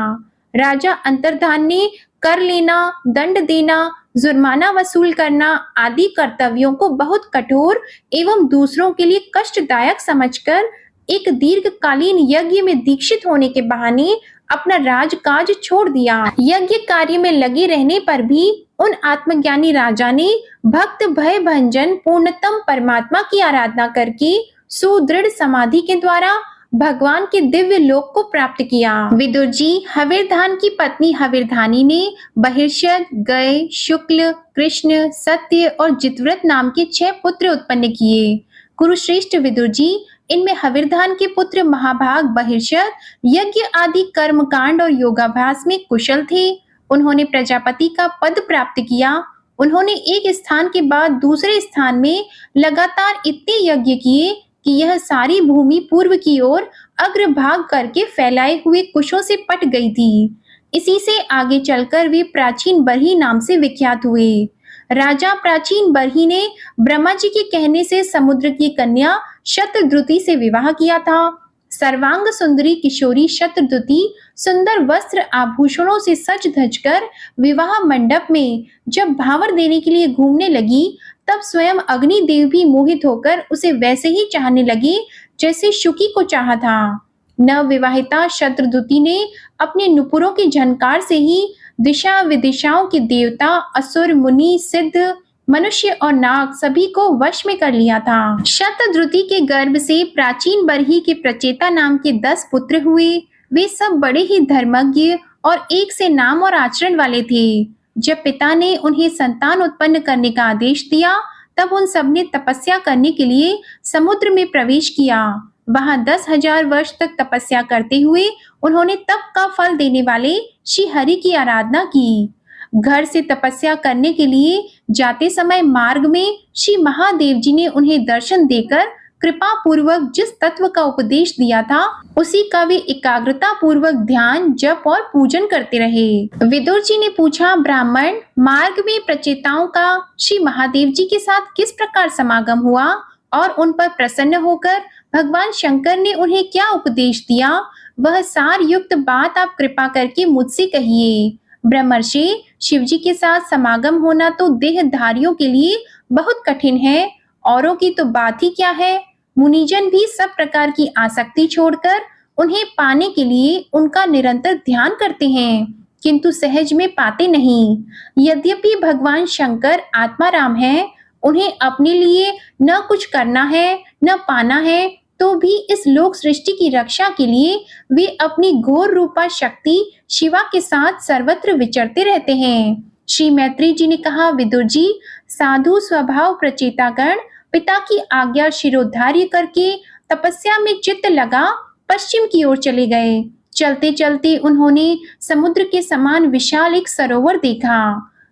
S1: राजा अंतर्धान ने कर लेना, दंड देना, जुर्माना वसूल करना आदि कर्तव्यों को बहुत कठोर एवं दूसरों के लिए कष्टदायक समझकर एक दीर्घकालीन यज्ञ में दीक्षित होने के बहाने अपना राजकाज छोड़ दिया। यज्ञ कार्य में लगे रहने पर भी उन आत्मज्ञानी राजा ने भक्त भय भंजन पूर्णतम परमात्मा की आराधना करके सुदृढ़ समाधि के द्वारा भगवान के दिव्य लोक को प्राप्त किया। विदुर जी, हविर्धान की पत्नी हविर्धानी ने बहिर्षद, गय, शुक्ल, कृष्ण, सत्य और जितव्रत नाम के 6 पुत्र उत्पन्न किए। कुरुश्रेष्ठ विदुर जी, इनमें हविर्धान के पुत्र महाभाग बहिर्षद यज्ञ आदि कर्मकांड और योगाभ्यास में कुशल थे। उन्होंने प्रजापति का पद प्राप्त किया। उन्होंने एक स्थान के बाद दूसरे स्थान में लगातार इतने यज्ञ किए कि यह सारी भूमि पूर्व की ओर अग्रभाग करके फैलाए हुए कुशों से पट गई थी। इसी से आगे चलकर वे प्राचीन बरही नाम से विख्यात हुए। राजा प्राचीन बरही ने ब्रह्मा जी के कहने से समुद्र की कन्या शतद्रुति से विवाह किया था। सर्वांग सुंदरी किशोरी शतद्रुति सुंदर वस्त्र आभूषणों से सज धजकर विवाह मंडप में जब भावर देने के लिए घूमने लगी, तब स्वयं अग्निदेव भी मोहित होकर उसे वैसे ही चाहने लगे जैसे शुकी को चाहा था। नवविवाहिता शतद्रुति ने अपने नुपुरों की झनकार से ही दिशा विदिशाओं के देवता, असुर, मुनि, सिद्ध, मनुष्य और नाग सभी को वश में कर लिया था। शतद्रुति के गर्भ से प्राचीन बरही के प्रचेता नाम के 10 पुत्र हुए। वे सब बड़े ही धर्मज्ञ और एक से नाम और आचरण वाले थे। जब पिता ने उन्हें संतान उत्पन्न करने का आदेश दिया, तब उन सब ने तपस्या करने के लिए समुद्र में प्रवेश किया। वहां 10,000 वर्ष तक तपस्या करते हुए उन्होंने तप का फल देने वाले श्री हरि की आराधना की। घर से तपस्या करने के लिए जाते समय मार्ग में श्री महादेव जी ने उन्हें दर्शन देकर कृपा पूर्वक जिस तत्व का उपदेश दिया था, उसी का वे एकाग्रता पूर्वक ध्यान, जप और पूजन करते रहे। विदुर जी ने पूछा, ब्राह्मण, मार्ग में प्रचेताओं का श्री महादेव जी के साथ किस प्रकार समागम हुआ और उन पर प्रसन्न होकर भगवान शंकर ने उन्हें क्या उपदेश दिया, वह सार युक्त बात आप कृपा करके मुझसे कहिए। ब्रह्मर्षि, शिव जी के साथ समागम होना तो देहधारियों के लिए बहुत कठिन है, औरों की तो बात ही क्या है। मुनिजन भी सब प्रकार की आसक्ति छोड़कर उन्हें पाने के लिए उनका निरंतर ध्यान करते हैं, किंतु सहज में पाते नहीं। यद्यपि भगवान शंकर आत्माराम हैं, उन्हें अपने लिए न कुछ करना है न पाना है, तो भी इस लोक सृष्टि की रक्षा के लिए वे अपनी घोर रूपा शक्ति शिवा के साथ सर्वत्र विचरते रहते हैं। श्री मैत्री जी ने कहा, विदुर जी, साधु स्वभाव प्रचेतागण पिता की आज्ञा शिरोधार्य करके तपस्या में चित्त लगा पश्चिम की ओर चले गए। चलते चलते उन्होंने समुद्र के समान विशाल एक सरोवर देखा।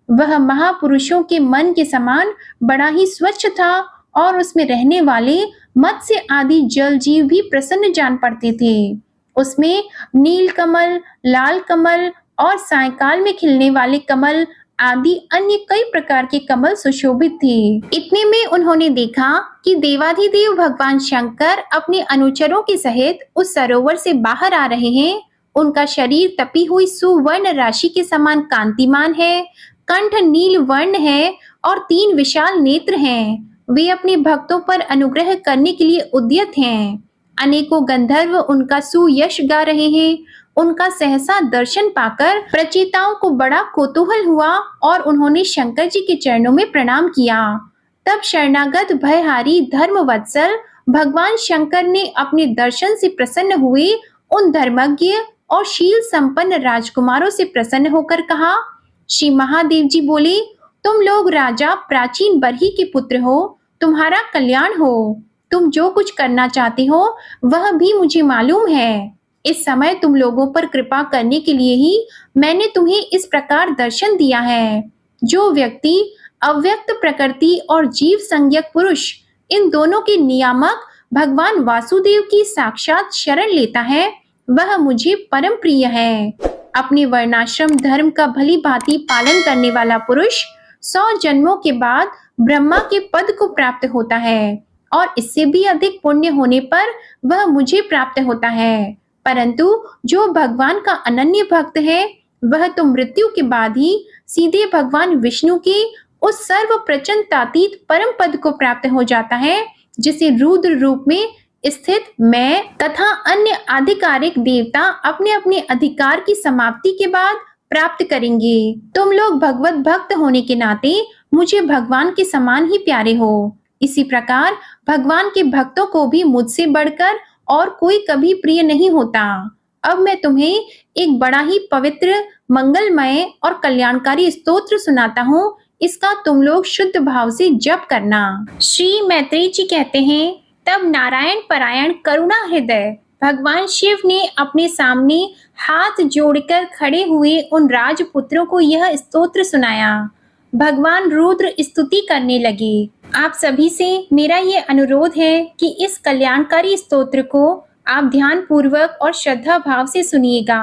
S1: वह महापुरुषों के मन के समान बड़ा ही स्वच्छ था और उसमें रहने वाले मत्स्य आदि जल जीव भी प्रसन्न जान पड़ते थे। उसमें नील कमल, लाल कमल और सायकाल में खिलने वाले कमल आदि अन्य कई प्रकार के कमल सुशोभित थे। इतने में उन्होंने देखा कि देवाधिदेव भगवान शंकर अपने अनुचरों के सहित उस सरोवर से बाहर आ रहे हैं। उनका शरीर तपी हुई सुवर्ण राशि के समान कांतिमान है, कंठ नील वर्ण है और 3 विशाल नेत्र हैं। वे अपने भक्तों पर अनुग्रह करने के लिए उद्यत हैं। अनेकों गंधर्व उनका सुयश गा रहे हैं। उनका सहसा दर्शन पाकर प्रचेताओं को बड़ा कौतूहल हुआ और उन्होंने शंकर जी के चरणों में प्रणाम किया। तब शरणागत भयहारी धर्मवत्सल भगवान शंकर ने अपने दर्शन से प्रसन्न हुए उन धर्मज्ञ और शील संपन्न राजकुमारों से प्रसन्न होकर कहा, श्री महादेव जी बोले, तुम लोग राजा प्राचीन बरही के पुत्र हो, तुम्हारा कल्याण हो। तुम जो कुछ करना चाहते हो वह भी मुझे मालूम है। इस समय तुम लोगों पर कृपा करने के लिए ही मैंने तुम्हें इस प्रकार दर्शन दिया है। जो व्यक्ति अव्यक्त प्रकृति और जीव संज्ञक पुरुष, इन दोनों के नियामक भगवान वासुदेव की साक्षात शरण लेता है, वह मुझे परम प्रिय है। अपने वर्णाश्रम धर्म का भली भांति पालन करने वाला पुरुष 100 जन्मों के बाद ब्रह्मा के पद को प्राप्त होता है और इससे भी अधिक पुण्य होने पर वह मुझे प्राप्त होता है। परंतु जो भगवान का अनन्य भक्त है वह तो मृत्यु के बाद ही सीधे भगवान विष्णु के उस सर्व प्रचंडातीत परम पद को प्राप्त हो जाता है जिसे रुद्र रूप में स्थित मैं तथा अन्य आधिकारिक देवता अपने अपने अधिकार की समाप्ति के बाद प्राप्त करेंगे। तुम लोग भगवत भक्त होने के नाते मुझे भगवान के समान ही प्यारे हो। इसी प्रकार भगवान के भक्तों को भी मुझसे बढ़कर और कोई कभी प्रिय नहीं होता। अब मैं तुम्हें एक बड़ा ही पवित्र, मंगलमय और कल्याणकारी स्तोत्र सुनाता हूँ। इसका तुम लोग शुद्ध भाव से जप करना। श्री मैत्रेय जी कहते हैं, तब नारायण परायण करुणा हृदय भगवान शिव ने अपने सामने हाथ जोड़कर खड़े हुए उन राजपुत्रों को यह स्तोत्र सुनाया। भगवान रुद्र स्तुति करने लगे। आप सभी से मेरा ये अनुरोध है कि इस कल्याणकारी स्तोत्र को आप ध्यान पूर्वक और श्रद्धा भाव से सुनिएगा।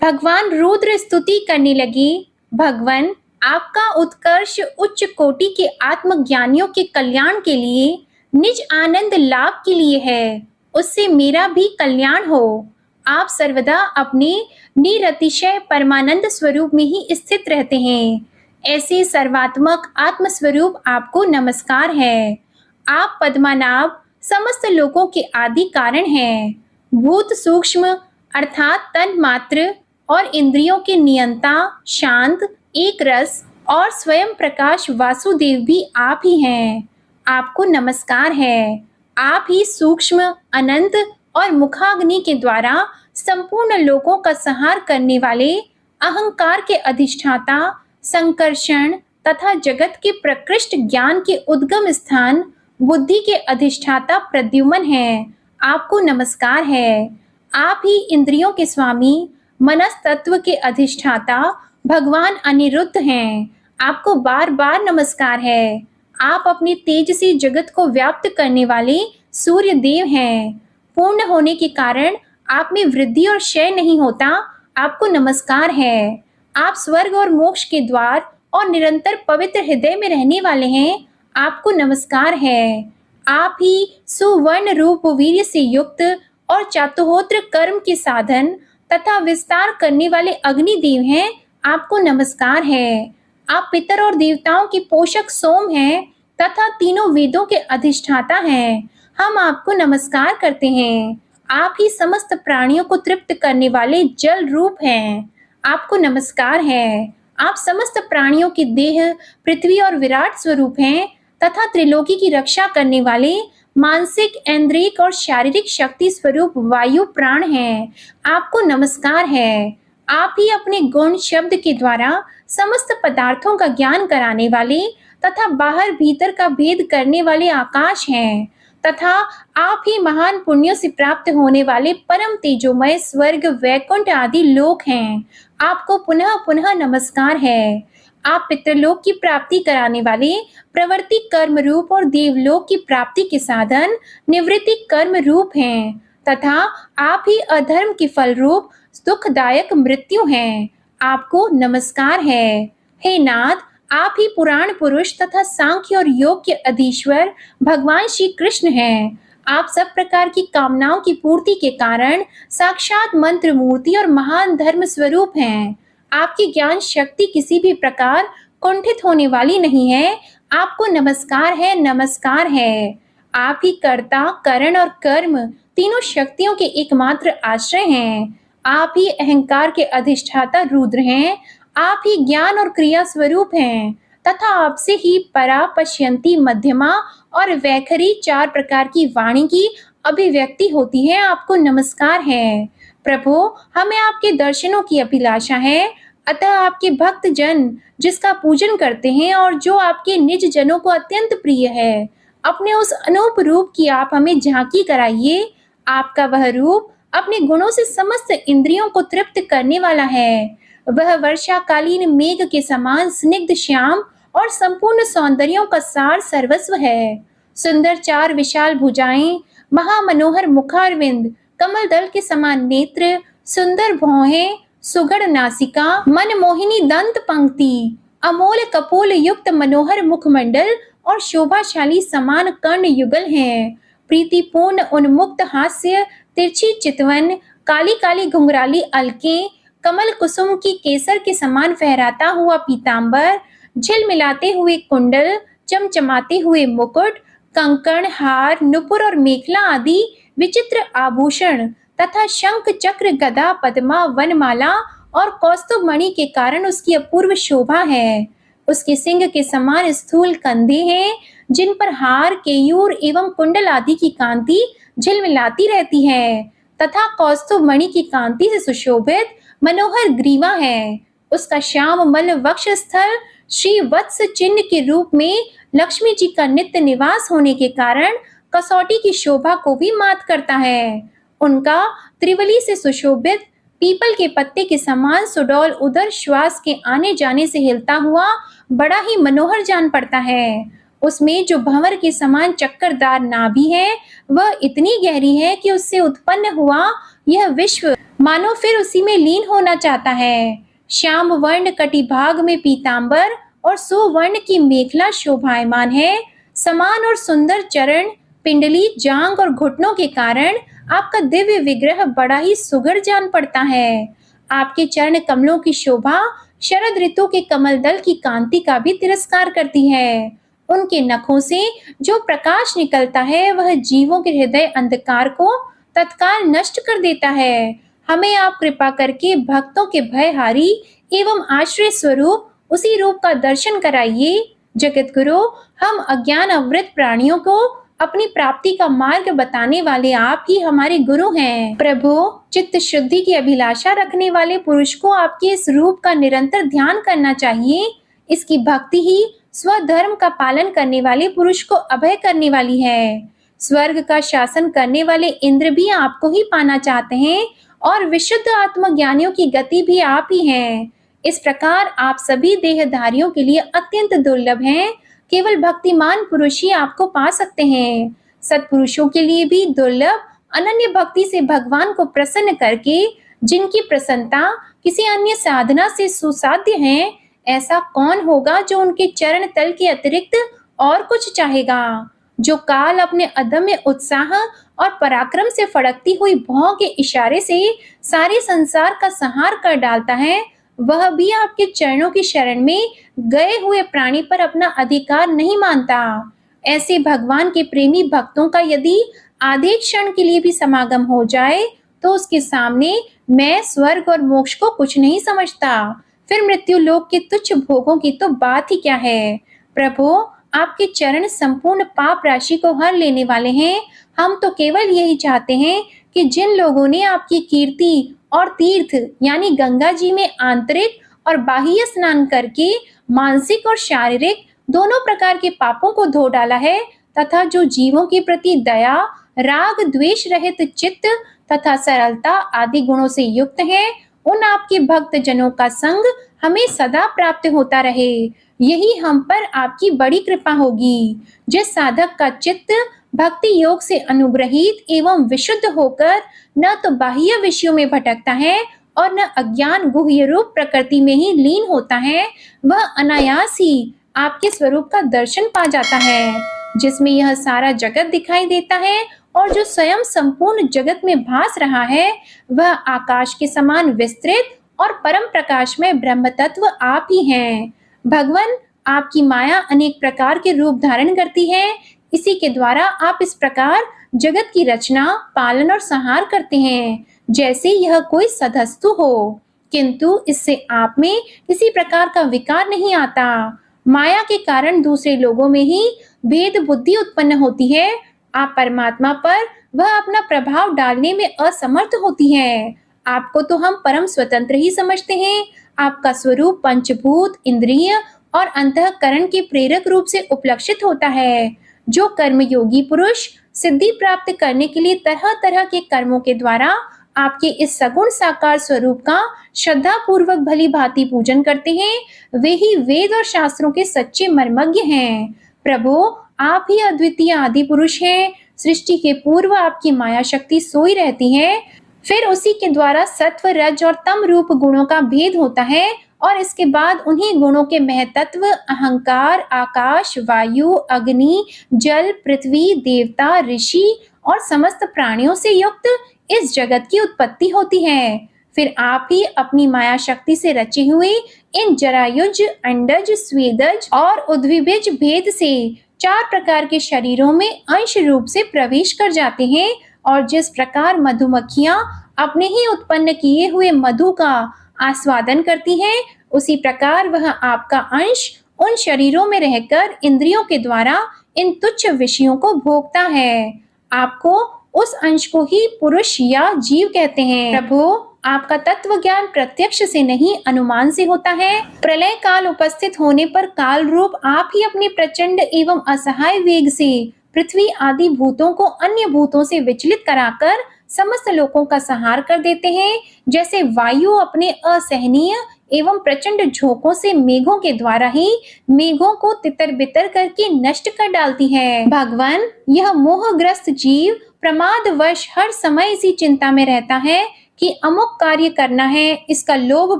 S1: भगवान रुद्र स्तुति करने लगे, भगवान आपका उत्कर्ष उच्च कोटि के आत्मज्ञानियों के कल्याण के लिए, निज आनंद लाभ के लिए है, उससे मेरा भी कल्याण हो। आप सर्वदा अपने निरतिशय परमानंद स्वरूप में ही स्थित रहते हैं। ऐसे सर्वात्मक आत्म स्वरूप आपको नमस्कार है। आप पद्मनाभ समस्त लोगों के आदि कारण हैं। भूत सूक्ष्म अर्थात तन मात्र और इंद्रियों के नियंता, शांत, एक रस और स्वयं प्रकाश वासुदेव भी आप ही हैं। आपको नमस्कार है। आप ही सूक्ष्म, अनंत और मुखाग्नि के द्वारा संपूर्ण लोगों का संहार करने वाले, अहंकार के अधिष्ठाता, संकर्षण तथा जगत के प्रकृष्ट ज्ञान के उद्गम स्थान, बुद्धि के अधिष्ठाता प्रद्युम्न हैं। आपको नमस्कार है। आप ही इंद्रियों के स्वामी, मनस तत्व के अधिष्ठाता भगवान अनिरुद्ध हैं। आपको बार बार नमस्कार है। आप अपने तेज से जगत को व्याप्त करने वाले सूर्य देव हैं। पूर्ण होने के कारण आप में वृद्धि और क्षय नहीं होता। आपको नमस्कार है। आप स्वर्ग और मोक्ष के द्वार और निरंतर पवित्र हृदय में रहने वाले हैं। आपको नमस्कार है। आप ही सुवर्ण रूप वीर्य से युक्त और चातुहोत्र कर्म के साधन तथा विस्तार करने वाले अग्निदेव हैं। आपको नमस्कार है। आप पितर और देवताओं के पोषक सोम हैं तथा तीनों वेदों के अधिष्ठाता हैं। हम आपको नमस्कार करते हैं। आप ही समस्त प्राणियों को तृप्त करने वाले जल रूप हैं। आपको नमस्कार है। आप समस्त प्राणियों की देह, पृथ्वी और विराट स्वरूप हैं तथा त्रिलोकी की रक्षा करने वाले मानसिक, ऐन्द्रिक और शारीरिक शक्ति स्वरूप वायु प्राण हैं। आपको नमस्कार है। आप ही अपने गुण शब्द के द्वारा समस्त पदार्थों का ज्ञान कराने वाले तथा बाहर भीतर का भेद करने वाले आकाश हैं तथा आप ही महान पुण्यों से प्राप्त होने वाले परम तेजोमय स्वर्ग, वैकुंठ आदि लोक हैं। आपको पुनः पुनः नमस्कार है। आप पितृलोक की प्राप्ति कराने वाले प्रवृत्ति कर्म रूप और देवलोक की प्राप्ति के साधन निवृत्ति कर्म रूप हैं तथा आप ही अधर्म के फल रूप दुखदायक मृत्यु हैं। आपको नमस्कार है। हे नाथ, आप ही पुराण पुरुष तथा सांख्य और योग के अधीश्वर भगवान श्री कृष्ण हैं। आप सब प्रकार की कामनाओं की पूर्ति के कारण साक्षात मंत्र मूर्ति और महान धर्म स्वरूप हैं। आपकी ज्ञान शक्ति किसी भी प्रकार कुंठित होने वाली नहीं है। आपको नमस्कार है, नमस्कार है। आप ही कर्ता, करण और कर्म तीनों शक्तियों के एकमात्र आश्रय हैं। आप ही अहंकार के अधिष्ठाता रुद्र हैं। आप ही ज्ञान और क्रिया स्वरूप हैं तथा आपसे ही परा, पश्यंती, मध्यमा और वैखरी 4 प्रकार की वाणी की अभिव्यक्ति होती है। आपको नमस्कार है। प्रभु, हमें आपके दर्शनों की अभिलाषा है, अतः आपके भक्त जन जिसका पूजन करते हैं और जो आपके निज जनों को अत्यंत प्रिय है, अपने उस अनूप रूप की आप हमें झांकी कराइए। आपका वह रूप अपने गुणों से समस्त इंद्रियों को तृप्त करने वाला है। वह वर्षाकालीन मेघ के समान स्निग्ध श्याम और संपूर्ण सौंदर्यों का सार सर्वस्व है। सुंदर 4 विशाल भुजाएं, महामनोहर मुखारविंद, कमल दल के समान नेत्र, सुंदर भौहें, सुघड़ नासिका, मनमोहिनी दंत पंक्ति, अमोल कपोल युक्त मनोहर मुखमंडल और शोभाशाली समान कर्ण युगल हैं। प्रीतिपूर्ण उन्मुक्त हास्य, तिरछी चितवन, काली काली घुंघराली अलकें, कमल कुसुम की केसर के समान फहराता हुआ पीतांबर, झिलमिलाते हुए कुंडल, चमचमाते हुए मुकुट, कंकण, हार, नुपुर और मेखला आदि विचित्र आभूषण तथा शंख, चक्र, गदा, पद्मा, वनमाला और कौस्तुभ मणि के कारण उसकी अपूर्व शोभा है। उसके सिंह के समान स्थूल कंधे हैं, जिन पर हार, केयूर एवं कुंडल आदि की कांति झिलमिलाती रहती है, तथा कौस्तुभ मणि की कांति से सुशोभित मनोहर ग्रीवा है। उसका श्याममल वक्ष स्थल श्री वत्स चिन्ह के रूप में लक्ष्मी जी का नित्य निवास होने के कारण कसौटी की शोभा को भी मात करता है। उनका त्रिवली से सुशोभित पीपल के पत्ते के समान सुडौल उदर श्वास के आने जाने से हिलता हुआ बड़ा ही मनोहर जान पड़ता है। उसमें जो भंवर के समान चक्करदार नाभि है, वह इतनी गहरी है कि उससे उत्पन्न हुआ यह विश्व मानो फिर उसी में लीन होना चाहता है। श्याम वर्ण कटिभाग में पीतांबर और सुवर्ण की मेखला शोभायमान है। समान और सुंदर चरण, पिंडली, जांग और घुटनों के कारण आपका दिव्य विग्रह बड़ा ही सुघड़ जान पड़ता है। आपके चरण कमलों की शोभा शरद ऋतु के कमल दल की कांति का भी तिरस्कार करती है। उनके नखों से जो प्रकाश निकलता है, वह जीवों के हृदय अंधकार को तत्काल नष्ट कर देता है। हमें आप कृपा करके भक्तों के भयहारी एवं आश्रय स्वरूप उसी रूप का दर्शन कराइए। जगत गुरु, हम अज्ञान आवृत प्राणियों को अपनी प्राप्ति का मार्ग बताने वाले आप ही हमारे गुरु हैं। प्रभु, चित्त शुद्धि की अभिलाषा रखने वाले पुरुष को आपके इस रूप का निरंतर ध्यान करना चाहिए। इसकी भक्ति ही स्वधर्म का पालन करने वाले पुरुष को अभय करने वाली है। स्वर्ग का शासन करने वाले इंद्र भी आपको ही पाना चाहते हैं और विशुद्ध आत्मज्ञानियों की गति भी आप ही हैं। इस प्रकार आप सभी देहधारियों के लिए अत्यंत दुर्लभ हैं। केवल भक्तिमान पुरुष ही आपको पा सकते हैं। सत्पुरुषों के लिए भी दुर्लभ अनन्य भक्ति से भगवान को प्रसन्न करके, जिनकी प्रसन्नता किसी अन्य साधना से सुसाध्य है, ऐसा कौन होगा जो उनके चरण तल के अतिरिक्त और कुछ चाहेगा। जो काल अपने अदम्य उत्साह और पराक्रम से फड़कती हुई भौं के इशारे से सारे संसार का संहार कर डालता है, वह भी आपके चरणों की शरण में गए हुए प्राणी पर अपना अधिकार नहीं मानता। ऐसे भगवान के प्रेमी भक्तों का यदि आधे क्षण के लिए भी समागम हो जाए, तो उसके सामने मैं स्वर्ग और मोक्ष को कुछ नहीं समझता। फिर मृत्यु लोक के तुच्छ भोगों की तो बात ही क्या है। प्रभु, आपके चरण संपूर्ण पाप राशि को हर लेने वाले हैं। हम तो केवल यही चाहते हैं कि जिन लोगों ने आपकी कीर्ति और तीर्थ यानी गंगा जी में आंतरिक और बाह्य स्नान करके मानसिक और शारीरिक दोनों प्रकार के पापों को धो डाला है, तथा जो जीवों के प्रति दया, राग, द्वेष रहित चित्त तथा सरलता आदि गुणों से युक्त है, उन आपके भक्त जनों का संग हमें सदा प्राप्त होता रहे। यही हम पर आपकी बड़ी कृपा होगी। जिस साधक का चित्त भक्ति योग से अनुग्रहित एवं विशुद्ध होकर न तो बाह्य विषयों में भटकता है और न अज्ञान गुह्य रूप प्रकृति में ही लीन होता है, वह अनायास ही आपके स्वरूप का दर्शन पा जाता है, जिसमें यह सारा जगत दिखाई देता है और जो स्वयं संपूर्ण जगत में भास रहा है, वह आकाश के समान विस्तृत और परम प्रकाश में ब्रह्म तत्व आप ही हैं। भगवान, आपकी माया अनेक प्रकार के रूप धारण करती है। इसी के द्वारा आप इस प्रकार जगत की रचना, पालन और संहार करते हैं, जैसे यह कोई सदस्तु हो, किंतु इससे आप में किसी प्रकार का विकार नहीं आता। माया के कारण दूसरे लोगों में ही भेद बुद्धि उत्पन्न होती है। आप परमात्मा पर वह अपना प्रभाव डालने में असमर्थ होती है। आपको तो हम परम स्वतंत्र ही समझते हैं। आपका स्वरूप पंचभूत, इंद्रिय और अंतःकरण के प्रेरक रूप से उपलक्षित होता है। जो कर्मयोगी पुरुष सिद्धि प्राप्त करने के लिए तरह तरह के कर्मों के द्वारा आपके इस सगुण साकार स्वरूप का श्रद्धा पूर्वक भली भांति पूजन करते हैं, वे ही वेद और शास्त्रों के सच्चे मर्मज्ञ हैं। प्रभु, आप ही अद्वितीय आदि पुरुष हैं, सृष्टि के पूर्व आपकी माया शक्ति सोई रहती है, फिर उसी के द्वारा सत्व, रज और तम रूप गुणों का भेद होता है और इसके बाद उन्हीं गुणों के महतत्व अहंकार, आकाश, वायु, अग्नि, जल, पृथ्वी, देवता, ऋषि और समस्त प्राणियों से युक्त इस जगत की उत्पत्ति होती है। फिर आप ही अपनी माया शक्ति से रचे हुए इन जरायुज, अंडज, स्वेदज और उद्भिज भेद से 4 प्रकार के शरीरों में अंश रूप से प्रवेश कर जाते हैं और जिस प्रकार मधुमक्खियां अपने ही उत्पन्न किए हुए मधु का आस्वादन करती हैं, उसी प्रकार वह आपका अंश उन शरीरों में रहकर इंद्रियों के द्वारा इन तुच्छ विषयों को भोगता है। आपको उस अंश को ही पुरुष या जीव कहते हैं। प्रभु, आपका तत्व ज्ञान प्रत्यक्ष से नहीं, अनुमान से होता है। प्रलय काल उपस्थित होने पर काल रूप आप ही अपने प्रचंड एवं असहाय वेग से पृथ्वी आदि भूतों को अन्य भूतों से विचलित कराकर समस्त लोकों का संहार कर देते हैं, जैसे वायु अपने असहनीय एवं प्रचंड झोंकों से मेघों के द्वारा ही मेघों को तितर बितर करके नष्ट कर डालती है। भगवान, यह मोहग्रस्त जीव प्रमादवश हर समय इसी चिंता में रहता है कि अमुक कार्य करना है, इसका लोभ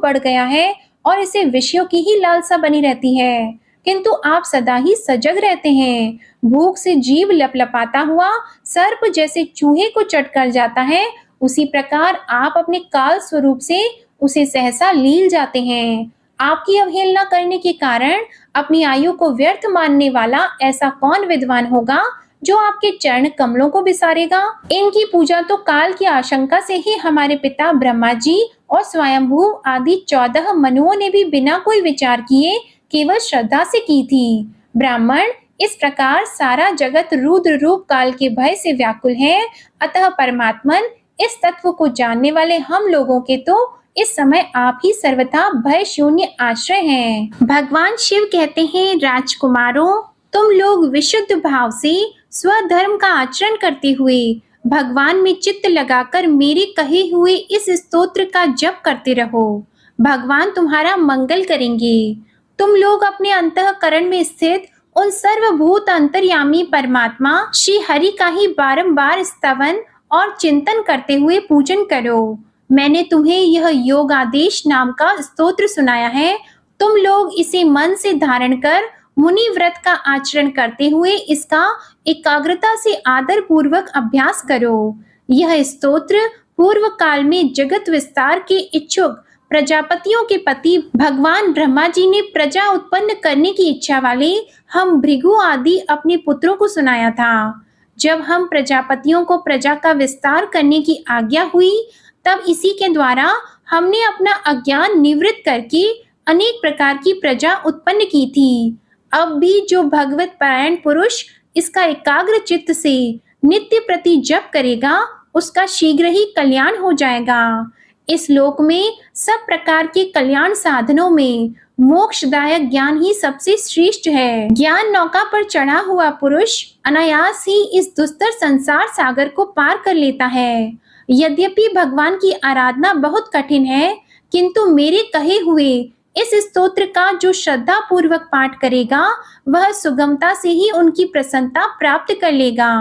S1: बढ़ गया है और इसे विषयों की ही लालसा बनी रहती है, किंतु आप सदा ही सजग रहते हैं। भूख से जीव लपलपाता हुआ सर्प जैसे चूहे को चट कर जाता है, उसी प्रकार आप अपने काल स्वरूप से उसे सहसा लील जाते हैं। आपकी अवहेलना करने के कारण अपनी आयु को व्यर्थ मानने वाला ऐसा कौन विद्वान होगा जो आपके चरण कमलों को बिसारेगा? इनकी पूजा तो काल की आशंका से ही हमारे पिता ब्रह्मा जी और स्वयंभू आदि 14 मनुओं ने भी बिना कोई विचार किए केवल श्रद्धा से की थी। ब्राह्मण, इस प्रकार सारा जगत रुद्र रूप काल के भय से व्याकुल है, अतः परमात्मन, इस तत्व को जानने वाले हम लोगों के तो इस समय आप ही सर्वथा भय शून्य आश्रय हैं। भगवान शिव कहते हैं, राजकुमारों, तुम लोग विशुद्ध भाव से स्वधर्म का आचरण करते हुए भगवान में चित्त लगाकर मेरे कहे हुए इस स्तोत्र का जप करते रहो। भगवान तुम्हारा मंगल करेंगे। तुम लोग अपने अंतःकरण में स्थित उन सर्वभूत अंतर्यामी परमात्मा श्री हरि का ही बारंबार स्तवन और चिंतन करते हुए पूजन करो। मैंने तुम्हें यह योग आदेश नाम का स्तोत्र सुनाया है, तुम लोग इसे मन से धारण कर मुनि व्रत का आचरण करते हुए इसका एकाग्रता से आदर पूर्वक अभ्यास करो। यह स्तोत्र पूर्व काल में जगत विस्तार के इच्छुक प्रजापतियों के पति भगवान ब्रह्मा जी ने प्रजा उत्पन्न करने की इच्छा वाले हम भृगु आदि अपने पुत्रों को सुनाया था। जब हम प्रजापतियों को प्रजा का विस्तार करने की आज्ञा हुई, तब इसी के द्वारा हमने अपना अज्ञान निवृत्त करके अनेक प्रकार की प्रजा उत्पन्न की थी। अब भी जो भगवत परायण पुरुष इसका एकाग्र चित्त से नित्य प्रति जप करेगा, उसका शीघ्र ही कल्याण हो जाएगा। इस लोक में सब प्रकार के कल्याण साधनों में मोक्षदायक ज्ञान ही सबसे श्रेष्ठ है। ज्ञान नौका पर चढ़ा हुआ पुरुष अनायास ही इस दुस्तर संसार सागर को पार कर लेता है। यद्यपि भगवान की आराधना बहुत कठिन है, किंतु मेरे कहे हुए इस स्तोत्र का जो श्रद्धा पूर्वक पाठ करेगा, वह सुगमता से ही उनकी प्रसन्नता प्राप्त कर लेगा।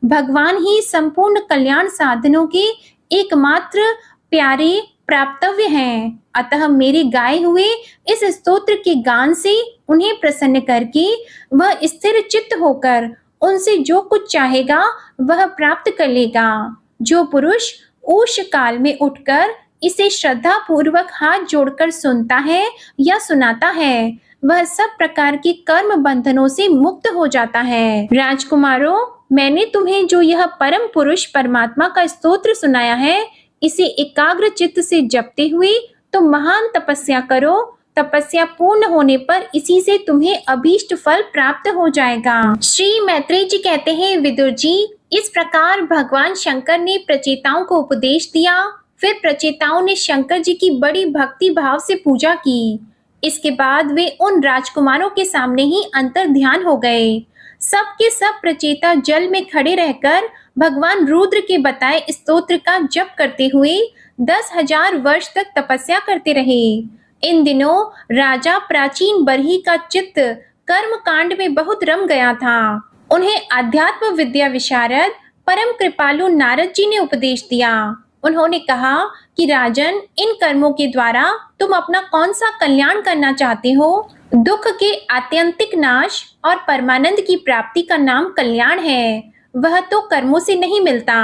S1: भगवान ही संपूर्ण कल्याण साधनों के एकमात्र प्यारे प्राप्तव्य हैं। अतः मेरे गाए हुए इस स्तोत्र के गान से उन्हें प्रसन्न करके वह स्थिर चित्त होकर उनसे जो कुछ चाहेगा वह प्राप्त कर लेगा। जो पुरुष उष काल में उठकर इसे श्रद्धा पूर्वक हाथ जोड़कर सुनता है या सुनाता है, वह सब प्रकार के कर्म बंधनों से मुक्त हो जाता है। राजकुमारों, मैंने तुम्हें जो यह परम पुरुष परमात्मा का स्तोत्र सुनाया है, इसे एकाग्र चित्त से जपते हुए तुम महान तपस्या करो। तपस्या पूर्ण होने पर इसी से तुम्हें अभीष्ट फल प्राप्त हो जाएगा। श्री मैत्रेय जी कहते हैं, विदुर जी, इस प्रकार भगवान शंकर ने प्रचेताओं को उपदेश दिया। फिर प्रचेताओं ने शंकर जी की बड़ी भक्ति भाव से पूजा की। इसके बाद वे उन राजकुमारों के सामने ही अंतर ध्यान हो गए। सब के सब प्रचेता जल में खड़े रहकर भगवान रुद्र के बताए स्तोत्र का जप करते हुए 10,000 वर्ष तक तपस्या करते रहे। इन दिनों राजा प्राचीन बरही का चित्त कर्म कांड में बहुत रम गया था। उन्हें अध्यात्म विद्या विशारद परम कृपालु नारद जी ने उपदेश दिया। उन्होंने कहा कि राजन, इन कर्मों के द्वारा तुम अपना कौन सा कल्याण करना चाहते हो? दुख के आत्यंतिक नाश और परमानंद की प्राप्ति का नाम कल्याण है, वह तो कर्मों से नहीं मिलता।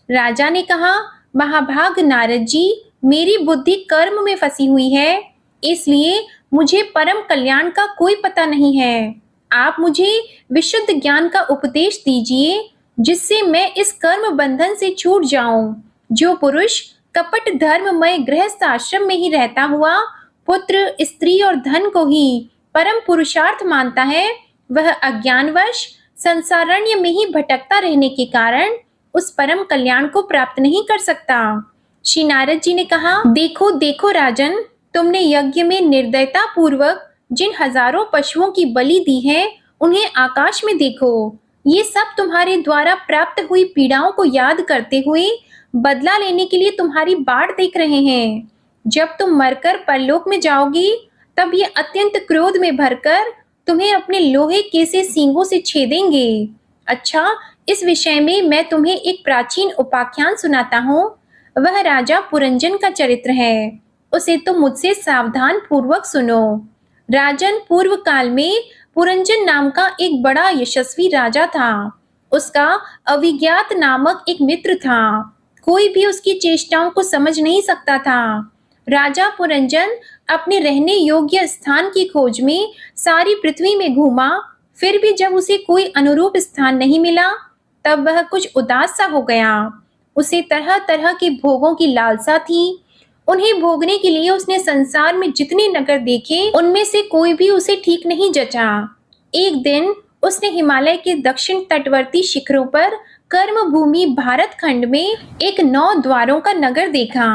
S1: राजा ने कहा, महाभाग नारद जी, मेरी बुद्धि कर्म में फंसी हुई है, इसलिए मुझे परम कल्याण का कोई पता नहीं है। आप मुझे विशुद्ध ज्ञान का उपदेश दीजिए, जिससे मैं इस कर्म बंधन से छूट जाऊं। जो पुरुष कपट धर्ममय गृहस्थ आश्रम में ही रहता हुआ पुत्र, स्त्री और धन को ही परम पुरुषार्थ मानता है, वह अज्ञानवश संसारण्य में ही भटकता रहने के कारण उस परम कल्याण को प्राप्त नहीं कर सकता। श्री नारद जी ने कहा, देखो देखो राजन, तुमने यज्ञ में निर्दयता पूर्वक जिन हजारों पशुओं की बलि दी है, उन्हें आकाश में देखो। ये सब तुम्हारे द्वारा प्राप्त हुई पीड़ाओं को याद करते हुए बदला लेने के लिए तुम्हारी बाट देख रहे हैं। जब तुम मरकर परलोक में जाओगी, तब ये अत्यंत क्रोध में भरकर तुम्हें अपने लोहे के से सींगों से छेदेंगे। अच्छा, इस विषय में मैं तुम्हें एक प्राचीन उपाख्यान सुनाता हूँ। वह राजा पुरंजन का चरित्र है, उसे तुम मुझसे सावधान पूर्वक सुनो। राजन, पूर्व काल में पुरंजन नाम का एक बड़ा यशस्वी राजा था। उसका अविज्ञात नामक एक मित्र था। कोई भी उसकी चेष्टाओं को समझ नहीं सकता था। राजा पुरंजन अपने रहने योग्य स्थान की खोज में सारी पृथ्वी में घूमा, फिर भी जब उसे कोई अनुरूप स्थान नहीं मिला, तब वह कुछ उदास सा हो गया। उसे तरह तरह के भोगों की लालसा थी। उन्हें भोगने के लिए उसने संसार में जितने नगर देखे, उनमें से कोई भी उसे ठीक नहीं जचा। एक दिन उसने हिमालय के दक्षिण तटवर्ती शिखरों पर कर्म भूमि भारत खंड में एक 9 द्वारों का नगर देखा।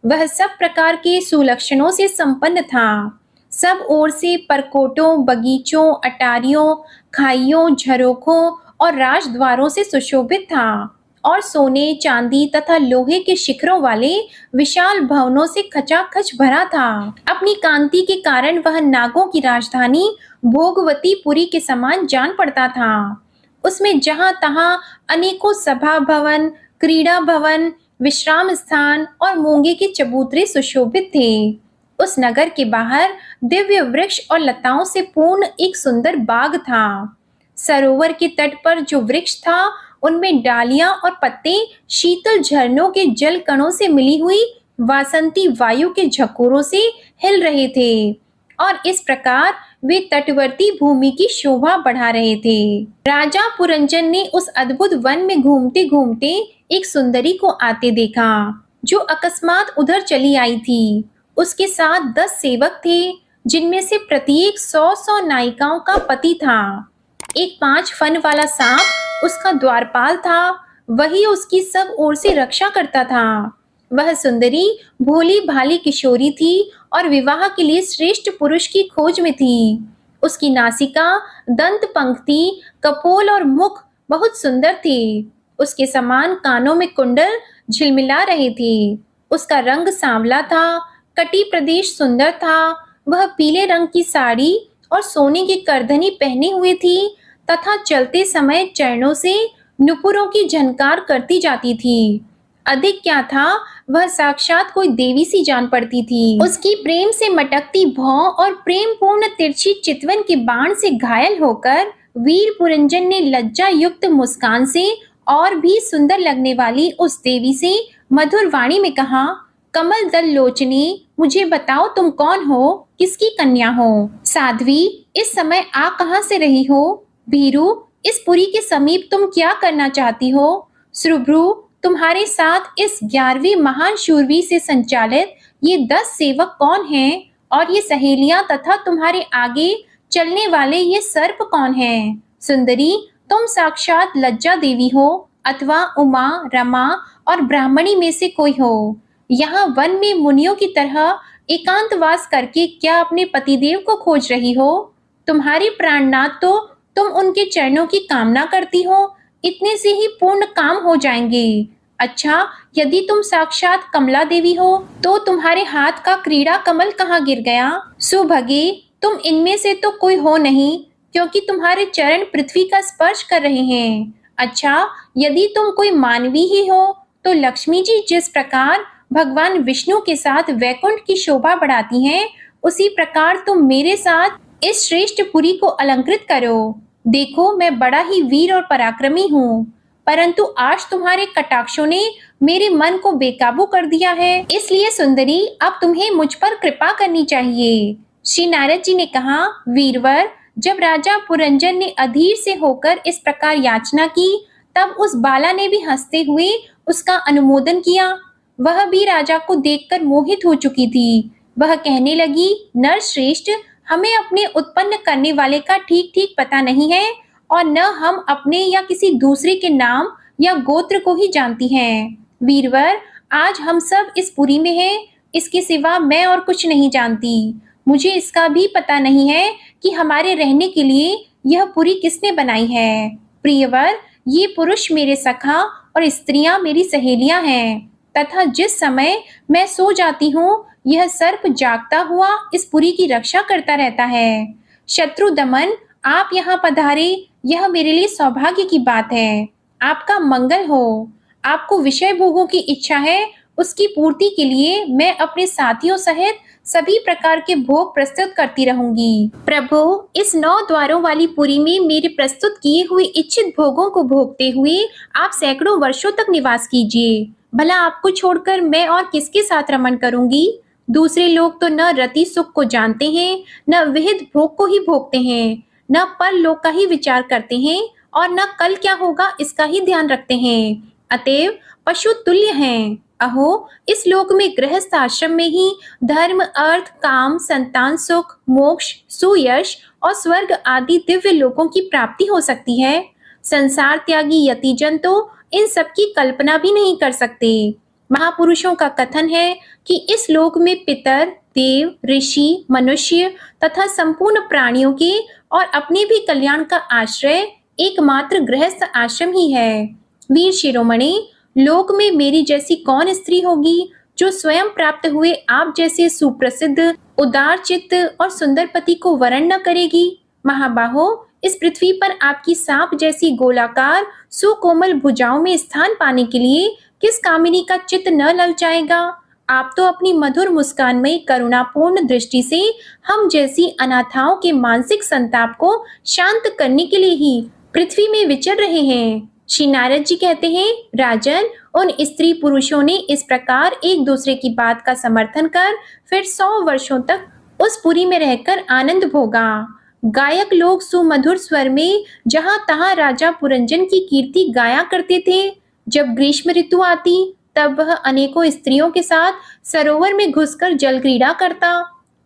S1: वह सब प्रकार के सुलक्षणों से संपन्न था। सब ओर से परकोटों, बगीचों, अटारियों, खाइयों, झरोखों और राजद्वारों से सुशोभित था और सोने, चांदी तथा लोहे के शिखरों वाले विशाल भवनों से खचाखच भरा था। अपनी कांति के कारण वह नागों की राजधानी भोगवतीपुरी के समान जान पड़ता था। उसमें जहां तहां अनेकों सभा भवन, क्रीड़ा भवन, विश्राम स्थान और मूंगे के चबूतरे सुशोभित थे। उस नगर के बाहर दिव्य वृक्ष और लताओं से पूर्ण एक सुंदर बाग था। सरोवर के तट पर जो वृक्ष था, उनमें डालियां और पत्ते शीतल झरनों के जल कणों से मिली हुई वासंती वायु के झकोरों से हिल रहे थे और इस प्रकार वे तटवर्ती भूमि की शोभा बढ़ा रहे थे। राजा पुरंजन ने उस अद्भुत वन में घूमते घूमते एक सुंदरी को आते देखा, जो अकस्मात उधर चली आई थी। उसके साथ 10 सेवक थे, जिनमें से प्रत्येक 100 नायिकाओं का पति था। एक 5 फन वाला सांप उसका द्वारपाल था, वही उसकी सब ओर से रक्षा करता था। वह सुंदरी भोली भाली किशोरी थी और विवाह के लिए श्रेष्ठ पुरुष की खोज में थी। उसकी नासिका, दंत पंक्ति, कपोल और मुख बहुत सुंदर थे। उसके समान कानों में कुंडल झिलमिला रहे थे। उसका रंग सांवला था, कटी प्रदेश सुंदर था। वह पीले रंग की साड़ी और सोने की करधनी पहने हुए थी तथा चलते समय चरणों से नुपुरों की झनकार करती जाती थी। अधिक क्या था, वह साक्षात कोई देवी सी जान पड़ती थी। उसकी प्रेम से मटकती भौं और प्रेम पूर्ण तिरछी चितवन के बाण से घायल होकर वीर पुरंजन ने लज्जा युक्त मुस्कान से और भी सुंदर लगने वाली उस देवी से मधुर वाणी में कहा, कमल दल लोचनी, मुझे बताओ तुम कौन हो, किसकी कन्या हो? साध्वी, इस समय आ कहाँ से रही हो? भीरू, इस पुरी के समीप तुम क्या करना चाहती हो? सुभ्रू, तुम्हारे साथ इस 11वीं महान शूरवीर से संचालित ये 10 सेवक कौन हैं? और ये सहेलियां तथा तुम्हारे आगे चलने वाले ये सर्प कौन हैं? सुंदरी, तुम साक्षात लज्जा देवी हो अथवा उमा, रमा और ब्राह्मणी में से कोई हो। यहाँ वन में मुनियों की तरह एकांतवास करके क्या अपने पतिदेव को खोज रही हो? तुम्हारे प्राणनाथ तो तुम उनके चरणों की कामना करती हो, इतने से ही पूर्ण काम हो जाएंगे। अच्छा, यदि तुम साक्षात कमला देवी हो, तो तुम्हारे हाथ का क्रीड़ा कमल कहाँ गिर गया? सुभगे, तुम इनमें से तो कोई हो नहीं, क्योंकि तुम्हारे चरण पृथ्वी का स्पर्श कर रहे हैं। अच्छा, यदि तुम कोई मानवी ही हो, तो लक्ष्मी जी जिस प्रकार भगवान विष्णु के साथ वैकुंठ की शोभा बढ़ाती हैं, उसी प्रकार तुम मेरे साथ इस श्रेष्ठ पुरी को अलंकृत करो। देखो, मैं बड़ा ही वीर और पराक्रमी हूँ, परंतु आज तुम्हारे कटाक्षों ने मेरे मन को बेकाबू कर दिया है। इसलिए सुंदरी, अब तुम्हें मुझ पर कृपा करनी चाहिए। श्री नारद जी ने कहा, वीरवर, जब राजा पुरंजन ने अधीर से होकर इस प्रकार याचना की, तब उस बाला ने भी हंसते हुए उसका अनुमोदन किया। वह भी राजा को देखकर मोहित हो चुकी थी। वह कहने लगी, नरश्रेष्ठ, हमें अपने उत्पन्न करने वाले का ठीक ठीक पता नहीं है, और न हम अपने या किसी दूसरे के नाम या गोत्र को ही जानती हैं। वीरवर, आज हम सब इस पुरी में हैं, इसके सिवा मैं और कुछ नहीं जानती। मुझे इसका भी पता नहीं है कि हमारे रहने के लिए यह पुरी किसने बनाई है। प्रियवर, ये पुरुष मेरे सखा और स्त्रियां मेरी सहेलियां हैं, तथा जिस समय मैं सो जाती हूँ, यह सर्प जागता हुआ इस पुरी की रक्षा करता रहता है। शत्रु दमन, आप यहाँ पधारे, यह मेरे लिए सौभाग्य की बात है। आपका मंगल हो। आपको विषय भोगों की इच्छा है, उसकी पूर्ति के लिए मैं अपने साथियों सहित सभी प्रकार के भोग प्रस्तुत करती रहूंगी। प्रभु, इस 9 द्वारों वाली पुरी में मेरे प्रस्तुत किए हुए इच्छित भोगों को भोगते हुए आप सैकड़ों वर्षों तक निवास कीजिए। भला आपको छोड़कर मैं और किसके साथ रमण करूंगी? दूसरे लोग तो न रति सुख को जानते हैं, न विहित भोग को ही भोगते हैं, न परलोक का ही विचार करते हैं, और न कल क्या होगा इसका ही ध्यान रखते हैं। अतएव पशु तुल्य हैं। अहो, इस लोक में गृहस्थ आश्रम में ही धर्म, अर्थ, काम, संतान सुख, मोक्ष, सुयश और स्वर्ग आदि दिव्य लोकों की प्राप्ति हो सकती है। संसार त्यागी यतिजन तो इन सब की कल्पना भी नहीं कर सकते। महापुरुषों का कथन है कि इस लोक में पितर, देव, ऋषि, मनुष्य तथा संपूर्ण प्राणियों के और अपने भी कल्याण का आश्रय एकमात्र गृहस्थ आश्रम ही है। वीर शिरोमणि, लोक में मेरी जैसी कौन स्त्री होगी जो स्वयं प्राप्त हुए आप जैसे सुप्रसिद्ध, उदार चित्त और सुंदर पति को वरण न करेगी? महाबाहो, इस पृथ्वी पर आपकी सांप जैसी गोलाकार सुकोमल भुजाओं में स्थान पाने के लिए किस कामिनी का चित्त न ललचाएगा? आप तो अपनी मधुर मुस्कान में करुणापूर्ण दृष्टि से हम जैसी अनाथाओं के मानसिक संताप को शांत करने के लिए ही पृथ्वी में विचर रहे हैं। श्री नारद जी कहते हैं, राजन, उन स्त्री पुरुषों ने इस प्रकार एक दूसरे की बात का समर्थन कर फिर 100 वर्षों तक उस पुरी में रहकर आनंद भोगा। गायक लोग सुमधुर स्वर में जहां तहां राजा पुरंजन की कीर्ति गाया करते थे। जब ग्रीष्म ऋतु आती, तब वह अनेकों स्त्रियों के साथ सरोवर में घुसकर जल क्रीड़ा करता।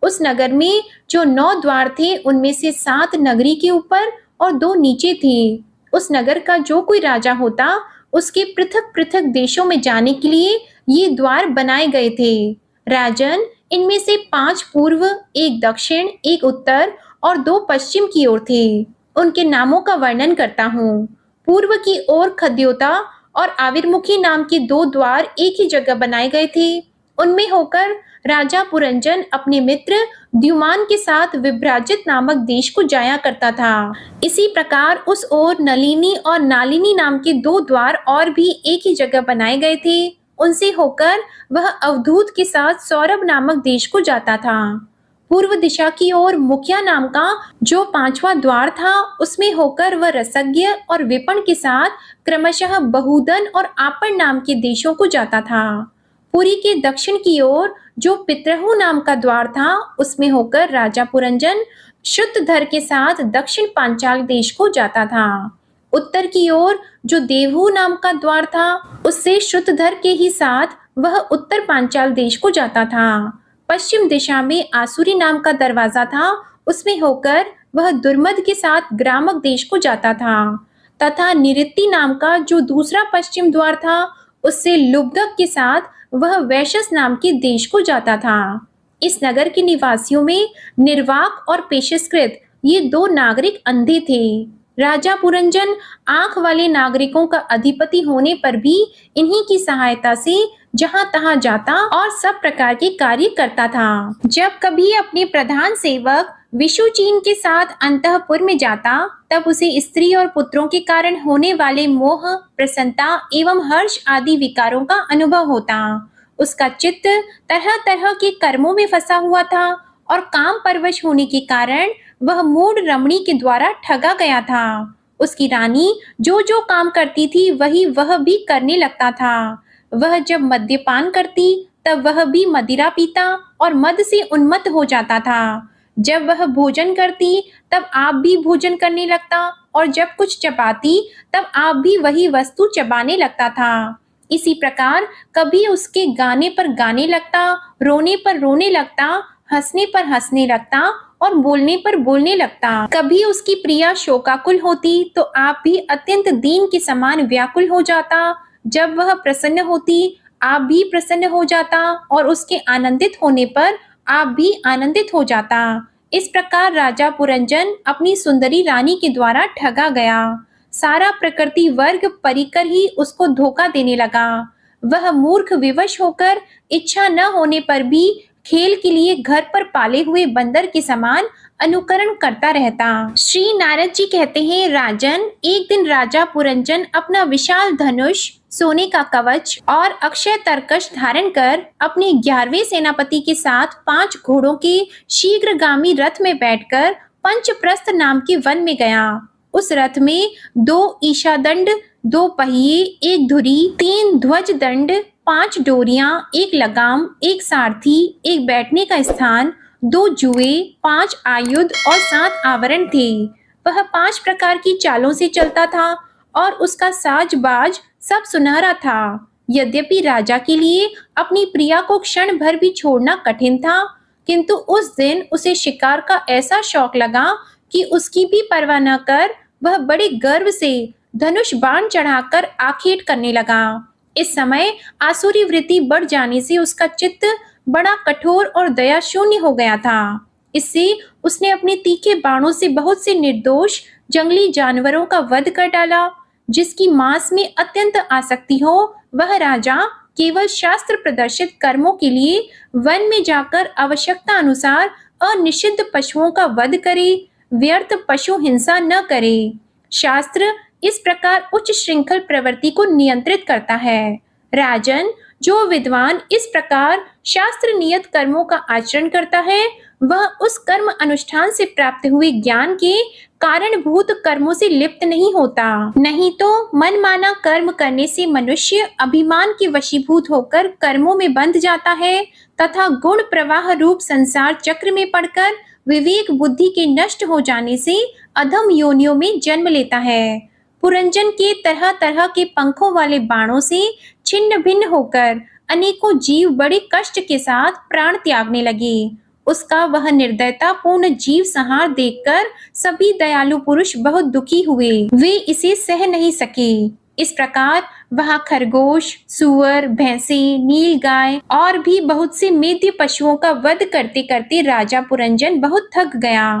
S1: उस नगर में जो 9 द्वार थे, उनमें से 7 नगरी के ऊपर और 2 नीचे थे। उस नगर का जो कोई राजा होता, उसके पृथक पृथक देशों में जाने के लिए ये द्वार बनाए गए थे। राजन, इनमें से 5 पूर्व, 1 दक्षिण, 1 उत्तर और 2 पश्चिम की ओर थे। उनके नामों का वर्णन करता हूँ। पूर्व की ओर खद्योता और आविर्मुखी नाम के 2 द्वार एक ही जगह बनाए गए थे। उनमें होकर राजा पुरंजन अपने मित्र द्युमान के साथ विभ्राजित नामक देश को जाया करता था। इसी प्रकार उस ओर नलिनी और नालिनी नाम के 2 द्वार और भी एक ही जगह बनाए गए थे। उनसे होकर वह अवधूत के साथ सौरभ नामक देश को जाता था। पूर्व दिशा की ओर मुखिया नाम का जो 5वां द्वार था, उसमें होकर वह रसज्ञ और विपण के साथ क्रमशः बहुदन और आपन नाम के देशों को जाता था। पुरी के दक्षिण की ओर जो पितृहु नाम का द्वार था, उसमें होकर राजा पुरंजन शुद्धधर के साथ दक्षिण पांचाल देश को जाता था। उत्तर की ओर जो देवहू नाम का द्वार था, उससे शुद्धधर के ही साथ वह उत्तर पांचाल देश को जाता था। पश्चिम दिशा में आसुरी नाम का दरवाजा था, उसमें होकर वह दुर्मद के साथ ग्रामक देश को जाता था, तथा निऋत्ति नाम का जो दूसरा पश्चिम द्वार था, उससे लुब्धक के साथ वह वैशस नाम के देश को जाता था। इस नगर के निवासियों में निर्वाक और पेशस्कृत ये 2 नागरिक अंधे थे। राजा पुरंजन आंख वाले नागरिकों का अधिपति होने पर भी इन्हीं की सहायता से जहां तहां जाता और सब प्रकार के कार्य करता था। जब कभी अपने प्रधान सेवक विशुचीन के साथ अंतःपुर में जाता, तब उसे स्त्री और पुत्रों के कारण होने वाले मोह, प्रसन्नता एवं हर्ष आदि विकारों का अनुभव होता। उसका चित्त तरह तरह के कर्मों में फंसा हुआ था और काम परवश होने के कारण वह मूढ़ रमणी के द्वारा ठगा गया था। उसकी रानी जो जो काम करती थी वही वह भी करने लगता था। वह जब मद्यपान करती तब वह भी मदिरा पीता और मद से उन्मत्त हो जाता था। जब वह भोजन करती तब आप भी भोजन करने लगता और जब कुछ चबाती तब आप भी वही वस्तु चबाने लगता था। इसी प्रकार कभी उसके गाने पर गाने लगता, रोने पर रोने लगता, हंसने पर हंसने लगता और बोलने पर बोलने लगता। कभी उसकी प्रिया शोकाकुल होती तो आप भी अत्यंत दीन के समान व्याकुल हो जाता। जब वह प्रसन्न होती आप भी प्रसन्न हो जाता और उसके आनंदित होने पर आप भी आनंदित हो जाता। इस प्रकार राजा पुरंजन अपनी सुंदरी रानी के द्वारा ठगा गया। सारा प्रकृति वर्ग परिकर ही उसको धोखा देने लगा। वह मूर्ख विवश होकर इच्छा न होने पर भी खेल के लिए घर पर पाले हुए बंदर के समान अनुकरण करता रहता। श्री नारद जी कहते हैं, राजन, एक दिन राजा पुरंजन अपना विशाल धनुष, सोने का कवच और अक्षय तरकश धारण कर अपने 11वें सेनापति के साथ 5 घोड़ों के शीघ्रगामी रथ में बैठकर पंचप्रस्थ नाम के वन में गया। उस रथ में 2 ईशादंड, 2 पहिए, 1 धुरी, 3 ध्वज दंड, 5 डोरियां, 1 लगाम, 1 सारथी, 1 बैठने का स्थान, 2 जुए, 5 आयुध और 7 आवरण थे। वह 5 प्रकार की चालों से चलता था और उसका साज बाज सब सुनहरा था। यद्यपि राजा के लिए अपनी प्रिया को क्षण भर भी छोड़ना कठिन था, किंतु उस दिन उसे शिकार का ऐसा शौक लगा कि उसकी भी परवाह न कर वह बड़े गर्व से धनुष बाण चढ़ाकर आखेट करने लगा। इस समय आसुरी वृत्ति बढ़ जाने से उसका चित्त बड़ा कठोर और दया शून्य हो गया था। इससे उसने अपने तीखे बाणों से बहुत से निर्दोष जंगली जानवरों का वध कर डाला। जिसकी मांस में अत्यंत आसक्ति हो वह राजा केवल शास्त्र प्रदर्शित कर्मों के लिए वन में जाकर आवश्यकता अनुसार अनिषिद्ध पशुओं का वध करे, व्यर्थ पशु हिंसा न करे। शास्त्र इस प्रकार उच्च श्रृंखल प्रवृत्ति को नियंत्रित करता है। राजन, जो विद्वान इस प्रकार शास्त्र नियत कर्मों का आचरण करता है वह उस कर्म अनुष्ठान से प्राप्त हुए ज्ञान के कारणभूत कर्मों से लिप्त नहीं होता। नहीं तो मनमाना कर्म करने से मनुष्य अभिमान के वशीभूत होकर कर्मों में बंध जाता है तथा गुण प्रवाह रूप संसार चक्र में पड़कर विवेक बुद्धि के नष्ट हो जाने से अधम योनियों में जन्म लेता है। पुरंजन के तरह तरह के पंखों वाले बाणों से छिन्न भिन्न होकर अनेकों जीव बड़े कष्ट के साथ प्राण त्यागने लगे। उसका वह निर्दयता पूर्ण जीव संहार देखकर सभी दयालु पुरुष बहुत दुखी हुए। वे इसे सह नहीं सके। इस प्रकार वहां खरगोश, सुअर, भैंसे, नीलगाय और भी बहुत से मेद्य पशुओं का वध करते करते राजा पुरंजन बहुत थक गया।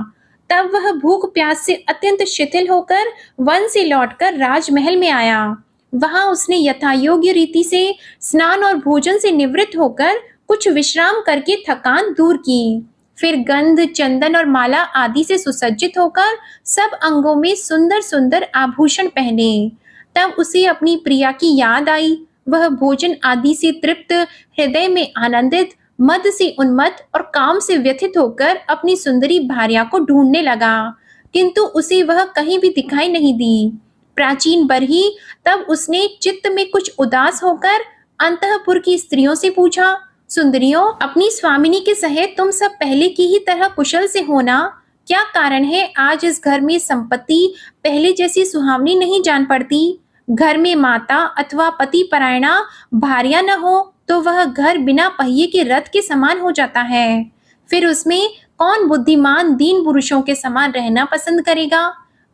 S1: तब वह भूख प्यास से अत्यंत शिथिल होकर वन से लौटकर राजमहल में आया। वहां उसने यथायोग्य रीति से स्नान और भोजन से निवृत्त होकर कुछ विश्राम करके थकान दूर की। फिर गंध, चंदन और माला आदि से सुसज्जित होकर सब अंगों में सुंदर सुंदर आभूषण पहने। तब उसे अपनी प्रिया की याद आई। वह भोजन आदि से तृप्त, हृदय में आनंदित, मद से उन्मत्त और काम से व्यथित होकर अपनी सुंदरी भार्या को ढूंढने लगा, किंतु उसे वह कहीं भी दिखाई नहीं दी। प्राचीन बरही तब उसने चित्त में कुछ उदास होकर अंतःपुर की स्त्रियों से पूछा, सुंदरियों, अपनी स्वामिनी के सहित तुम सब पहले की ही तरह कुशल से होना? क्या कारण है आज इस घर में संपत्ति पहले जैसी सुहावनी नहीं जान पड़ती? घर में माता अथवा पति परायणा भार्या न हो तो वह घर बिना पहिए के रथ के समान हो जाता है। फिर उसमें कौन बुद्धिमान दीन पुरुषों के समान रहना पसंद करेगा?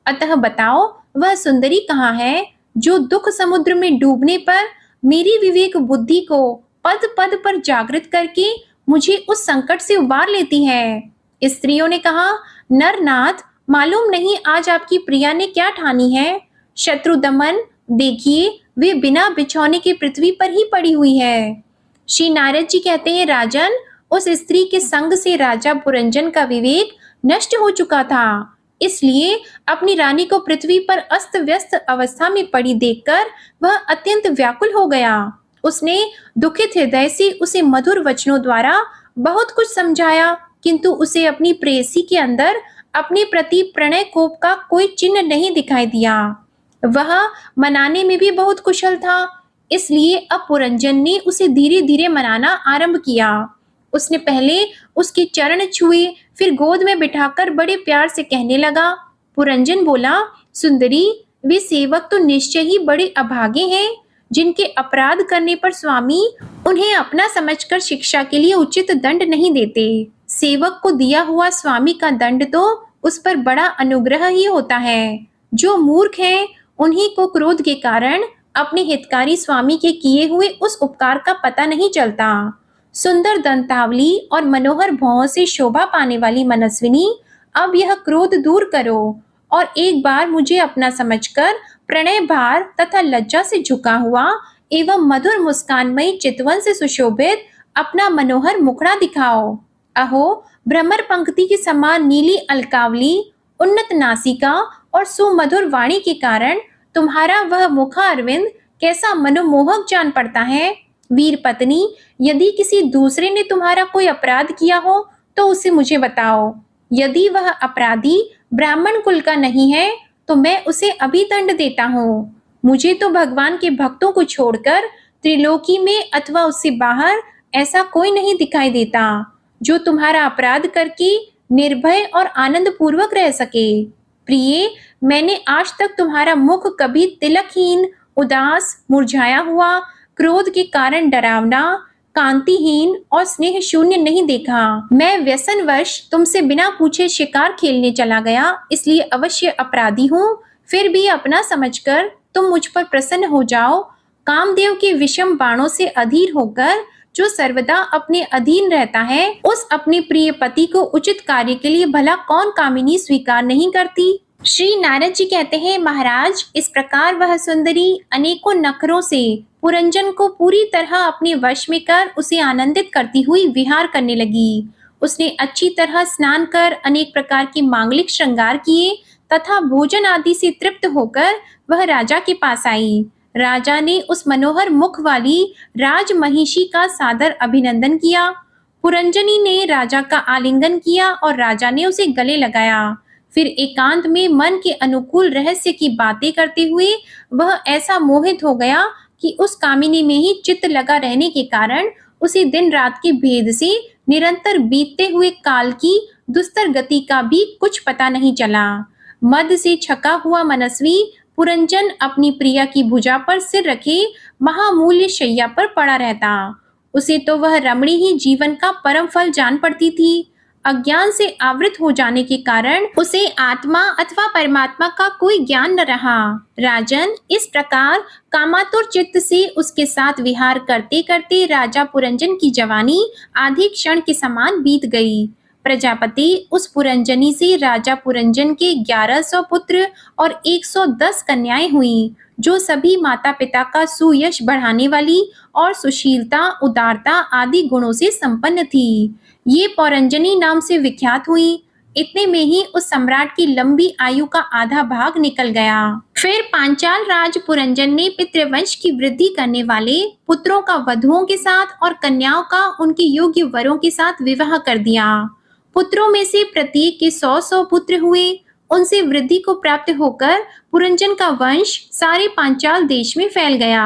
S1: अतः बताओ, वह सुंदरी कहाँ है जो दुख समुद्र में डूबने पर मेरी विवेक बुद्धि को पद पद पर जागृत करके मुझे उस संकट से उबार लेती है? स्त्रियों ने कहा, नरनाथ, मालूम नहीं आज आपकी प्रिया ने क्या ठानी है। शत्रुदमन, देखिए वे बिना बिछौने के पृथ्वी पर ही पड़ी हुई है। श्री नारद जी कहते हैं, राजन, उस स्त्री के संग से राजा पुरंजन का विवेक नष्ट हो चुका था, इसलिए अपनी रानी को पृथ्वी पर अस्त व्यस्त अवस्था में पड़ी देखकर वह अत्यंत व्याकुल हो गया। उसने दुखित हृदय से उसे मधुर वचनों द्वारा बहुत कुछ समझाया, किंतु उसे अपनी प्रेयसी के अंदर अपने प्रति प्रणय कोप का कोई चिन्ह नहीं दिखाई दिया। वह मनाने में भी बहुत कुशल था, इसलिए अब पुरंजन ने उसे धीरे धीरे मनाना आरंभ किया। उसने पहले उसके चरण छुए, फिर गोद में बिठाकर बड़े प्यार से कहने लगा। पुरंजन बोला, सुंदरी, वे सेवक तो निश्चय ही बड़े अभागे हैं, जिनके अपराध करने पर स्वामी उन्हें अपना समझकर शिक्षा के लिए उचित दंड नहीं देते। सेवक को दिया हुआ स्वामी का दंड तो उस पर बड़ा अनुग्रह ही होता है। जो मूर्ख हैं, उन्हीं को क्रोध के कारण अपने हितकारी स्वामी के किए हुए उस उपकार का पता नहीं चलता। सुंदर दंतावली और मनोहर भौं से शोभा पाने वाली मनस्विनी, अब यह क्रोध दूर करो और एक बार मुझे अपना समझकर प्रणय भार तथा लज्जा से झुका हुआ एवं मधुर मुस्कानमयी चितवन से सुशोभित अपना मनोहर मुखड़ा दिखाओ। अहो, भ्रमर पंक्ति के समान नीली अलकावली, उन्नत नासिका और सुमधुर वाणी के कारण तुम्हारा वह मुखा अरविंद कैसा मनोमोहक जान पड़ता है। वीर पत्नी, यदि किसी दूसरे ने तुम्हारा कोई अपराध किया हो तो उसे मुझे बताओ। यदि वह अपराधी ब्राह्मण कुल का नहीं है तो मैं उसे अभी दंड देता हूँ। मुझे तो भगवान के भक्तों को छोड़कर त्रिलोकी में अथवा उससे बाहर ऐसा कोई नहीं दिखाई देता जो तुम्हारा अपराध करके निर्भय और आनंद पूर्वक रह सके। प्रिय, मैंने आज तक तुम्हारा मुख कभी तिलकहीन, उदास, मुरझाया हुआ, क्रोध के कारण डरावना, कांतिहीन और स्नेह शून्य नहीं देखा। मैं व्यसनवश तुमसे बिना पूछे शिकार खेलने चला गया, इसलिए अवश्य अपराधी हूँ। फिर भी अपना समझकर तुम मुझ पर प्रसन्न हो जाओ। कामदेव के विषम बाणों से अधीर होकर जो सर्वदा अपने अधीन रहता है, उस अपने प्रिय पति को उचित कार्य के लिए भला कौन कामिनी स्वीकार नहीं करती। श्री नारद जी कहते हैं, महाराज, इस प्रकार वह सुंदरी अनेकों नखरों से पुरंजन को पूरी तरह अपने वश में कर उसे आनंदित करती हुई विहार करने लगी। उसने अच्छी तरह स्नान कर अनेक प्रकार के मांगलिक श्रृंगार किए तथा भोजन आदि से तृप्त होकर वह राजा के पास आई। राजा ने उस मनोहर मुख वाली राजमहिषी का सादर अभिनंदन किया। पुरंजनी ने राजा का आलिंगन किया और राजा ने उसे गले लगाया। फिर एकांत में मन के अनुकूल रहस्य की बातें करते हुए वह ऐसा मोहित हो गया कि उस कामिनी में ही चित्त लगा रहने के कारण उसे दिन रात के भेद से निरंतर बीतते हुए काल की दुस्तर गति का भी कुछ पता नहीं चला। मद से छका हुआ मनस्वी पुरंजन अपनी प्रिया की भुजा पर सिर रखे महामूल्य शैया पर पड़ा रहता। उसे तो वह रमणी ही जीवन का परम फल जान पड़ती थी। अज्ञान से आवृत हो जाने के कारण उसे आत्मा अथवा परमात्मा का कोई ज्ञान न रहा। राजन, इस प्रकार कामातुर चित्त से उसके साथ विहार करते करते राजा पुरंजन की जवानी आधे क्षण के समान बीत गई। प्रजापति उस पुरंजनी से राजा पुरंजन के 1100 पुत्र और 110 कन्याएं हुई, जो सभी माता पिता का सुयश बढ़ाने वाली और सुशीलता, उदारता आदि गुणों से संपन्न थी। ये पौरंजनी नाम से विख्यात हुई। इतने में ही उस सम्राट की लंबी आयु का आधा भाग निकल गया। फिर पांचाल राज पुरंजन ने पितृवंश की वृद्धि करने वाले पुत्रों का वधुओं के साथ और कन्याओं का उनके योग्य वरों के साथ विवाह कर दिया। पुत्रों में से प्रत्येक के 100-100 पुत्र हुए। उनसे वृद्धि को प्राप्त होकर पुरंजन का वंश सारे पांचाल देश में फैल गया।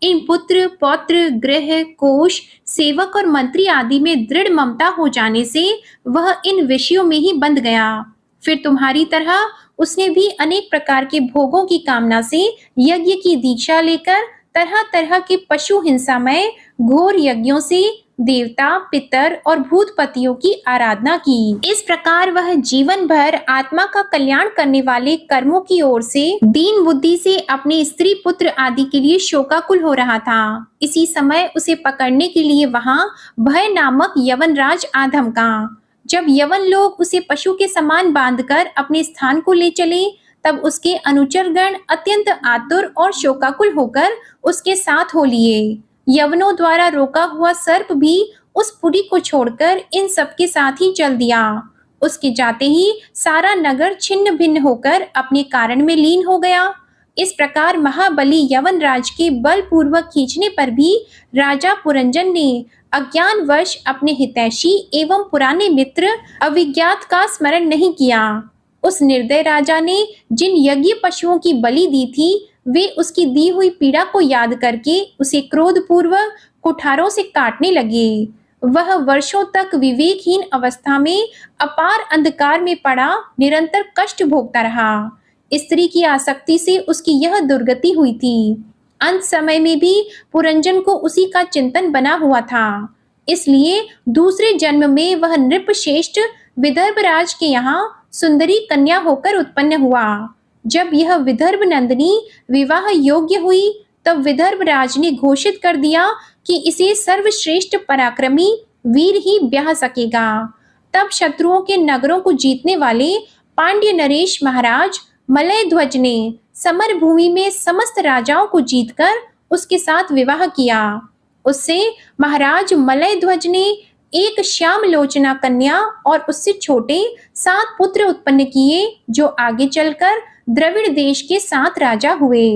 S1: इन पुत्र, पौत्र, गृह, कोश, सेवक और मंत्री आदि में दृढ़ ममता हो जाने से वह इन विषयों में ही बंध गया। फिर तुम्हारी तरह उसने भी अनेक प्रकार के भोगों की कामना से यज्ञ की दीक्षा लेकर तरह तरह के पशु हिंसामय घोर यज्ञों से देवता, पितर और भूतपतियों की आराधना की। इस प्रकार वह जीवन भर आत्मा का कल्याण करने वाले कर्मों की ओर से दीन बुद्धि से अपने स्त्री पुत्र आदि के लिए शोकाकुल हो रहा था। इसी समय उसे पकड़ने के लिए वहां भय नामक यवनराज आ धमका। जब यवन लोग उसे पशु के समान बांधकर अपने स्थान को ले चले, तब उसके अनुचरगण अत्यंत आतुर और शोकाकुल होकर उसके साथ हो लिए। यवनों द्वारा रोका हुआ सर्प भी उस पुरी को छोड़कर इन सबके साथ ही चल दिया। उसके जाते ही सारा नगर छिन्न भिन्न होकर अपने कारण में लीन हो गया। इस प्रकार महाबली यवन राज के बलपूर्वक खींचने पर भी राजा पुरंजन ने अज्ञानवश अपने हितैषी एवं पुराने मित्र अविज्ञात का स्मरण नहीं किया। उस निर्दय राजा ने जिन यज्ञ पशुओं की बलि दी थी, वे उसकी दी हुई पीड़ा को याद करके उसे क्रोधपूर्वक कुठारों से काटने लगे। वह वर्षों तक विवेकहीन अवस्था में अपार अंधकार में पड़ा निरंतर कष्ट भोगता रहा। स्त्री की आसक्ति से उसकी यह दुर्गति हुई थी। अंत समय में भी पुरंजन को उसी का चिंतन बना हुआ था। इसलिए दूसरे जन्म में वह नृपश्रेष्ठ विदर्भराज के यहाँ सुंदरी कन्या होकर उत्पन्न हुआ। जब यह विदर्भ नंदिनी विवाह योग्य हुई, तब विदर्भराज ने घोषित कर दिया कि इसे सर्वश्रेष्ठ पराक्रमी वीर ही ब्याह सकेगा। तब शत्रुओं के नगरों को जीतने वाले पांड्य नरेश महाराज मलय ध्वज ने समर भूमि में समस्त राजाओं को जीतकर उसके साथ विवाह किया। उससे महाराज मलय ध्वज ने एक श्याम लोचना कन्या और उससे छोटे 7 पुत्र उत्पन्न किए, जो आगे चलकर द्रविड़ देश के 7 राजा हुए।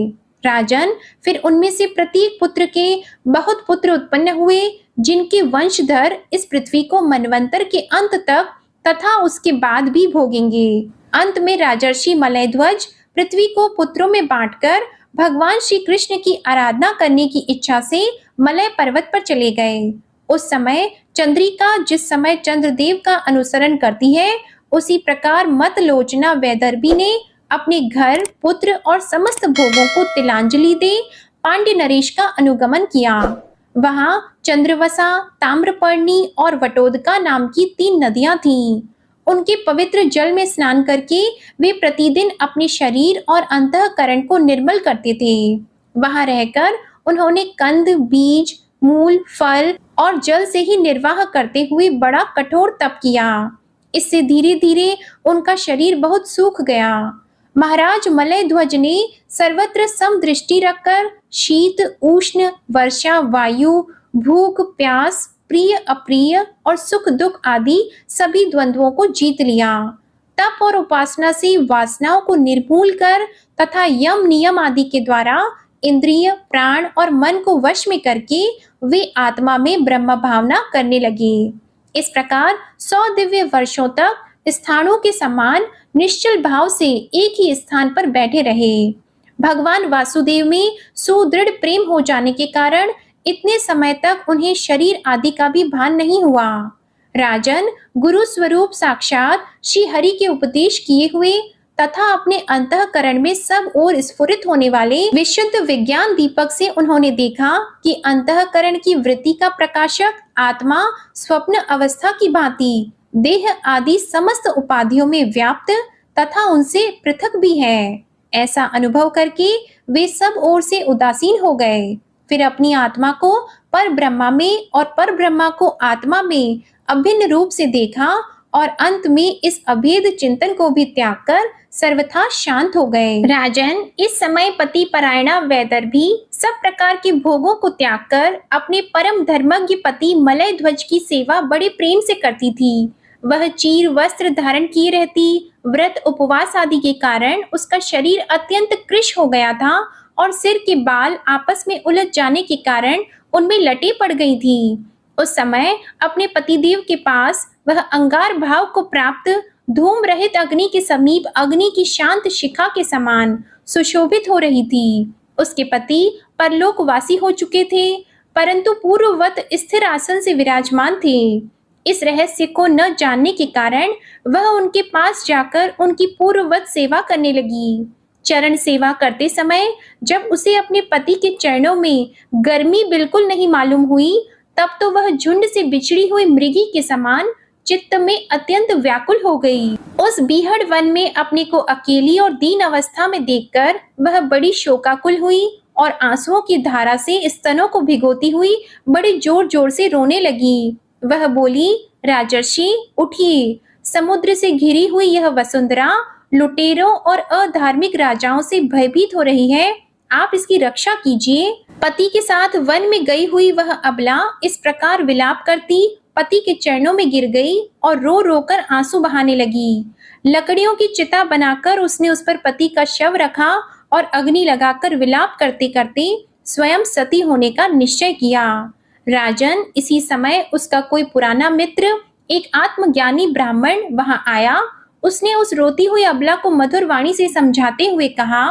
S1: राजन, फिर उनमें से प्रत्येक पुत्र के बहुत पुत्र उत्पन्न हुए, जिनके वंशधर इस पृथ्वी को मनवंतर के अंत तक तथा उसके बाद भी भोगेंगे। अंत में राजर्षि मलयध्वज पृथ्वी को पुत्रों में बांटकर भगवान श्री कृष्ण की आराधना करने की इच्छा से मलय पर्वत पर चले गए। उस समय चंद्रिका जिस समय चंद्रदेव का अनुसरण करती है, उसी प्रकार मतलोचना वैदर्भी ने अपने घर, पुत्र और समस्त भोगों को तिलांजलि दे पांड्य नरेश का अनुगमन किया। वहां चंद्रवसा, ताम्रपर्णी और वटोदका नाम की 3 नदियां थीं। उनके पवित्र जल में स्नान करके वे प्रतिदिन अपने शरीर और अंतःकरण को निर्मल करते थे। वहां रहकर उन्होंने कंद, बीज, मूल, फल और जल से ही निर्वाह करते हुए बड़ा कठोर तप किया। इससे धीरे धीरे उनका शरीर बहुत सूख गया। महाराज मलय ध्वज ने सर्वत्र समदृष्टि रखकर शीत, उष्ण, वर्षा, वायु, भूख, प्यास, प्रिय, अप्रिय और सुख दुख आदि सभी द्वंद्वों को जीत लिया। तप और उपासना से वासनाओं को निर्मूल कर तथा यम नियम आदि के द्वारा इंद्रिय, प्राण और मन को वश में करके वे आत्मा में ब्रह्म भावना करने लगे। इस प्रकार 100 दिव्य वर्षों तक स्थानों के समान निश्चल भाव से एक ही स्थान पर बैठे रहे। भगवान वासुदेव में सुदृढ़ प्रेम हो जाने के कारण इतने समय तक उन्हें शरीर आदि का भी भान नहीं हुआ। राजन, गुरु स्वरूप साक्षात श्री हरि के उपदेश किए हुए तथा अपने अंतःकरण में सब ओर स्फुरित होने वाले विशुद्ध विज्ञान दीपक से उन्होंने देखा कि अंतःकरण की वृत्ति का प्रकाशक आत्मा स्वप्न अवस्था की भांति देह आदि समस्त उपाधियों में व्याप्त तथा उनसे पृथक भी है। ऐसा अनुभव करके वे सब ओर से उदासीन हो गए। फिर अपनी आत्मा को पर ब्रह्मा में और पर ब्रह्मा को आत्मा में अभिन्न रूप से देखा और अंत में इस अभेद चिंतन को भी त्याग कर सर्वथा शांत हो गए। राजन, इस समय पति परायणा वैदर्भी सब प्रकार के भोगों को त्याग कर अपने परम धर्मज्ञ पति मलय ध्वज की सेवा बड़े प्रेम से करती थी। वह चीर वस्त्र धारण किए रहती। व्रत उपवास आदि के कारण उसका शरीर अत्यंत कृश हो गया था और सिर के बाल आपस में उलझ जाने के कारण उनमें लटे पड़ गई थी। उस समय अपने पतिदेव के पास वह अंगार भाव को प्राप्त धूम रहित अग्नि के समीप अग्नि की शांत शिखा के समान सुशोभित हो रही थी। उसके पति परलोकवासी हो चुके थे, परंतु पूर्ववत स्थिर आसन से विराजमान थे। इस रहस्य को न जानने के कारण वह उनके पास जाकर उनकी पूर्ववत सेवा करने लगी। चरण सेवा करते समय जब उसे अपने पति के चरणों में गर्मी बिल्कुल नहीं मालूम हुई, तब तो वह झुंड से बिछड़ी हुई मृगी के समान चित्त में अत्यंत व्याकुल हो गई। उस बीहड़ वन में अपने को अकेली और दीन अवस्था में देखकर वह बड़ी शोकाकुल हुई और आंसुओं की धारा से स्तनों को भिगोती हुई बड़े जोर जोर से रोने लगी। वह बोली, राजर्षि उठिए, समुद्र से घिरी हुई यह वसुंधरा लुटेरों और अधार्मिक राजाओं से भयभीत हो रही है, आप इसकी रक्षा कीजिए। पति के साथ वन में गई हुई वह अबला इस प्रकार विलाप करती पति के चरणों में गिर गई और रो रो कर आंसू बहाने लगी। लकड़ियों की चिता बनाकर उसने उस पर पति का शव रखा और अग्नि लगाकर विलाप करते करते स्वयं सती होने का निश्चय किया। राजन, इसी समय उसका कोई पुराना मित्र, एक आत्मज्ञानी ब्राह्मण वहां आया। उसने उस रोती हुई अबला को मधुर वाणी से समझाते हुए कहा।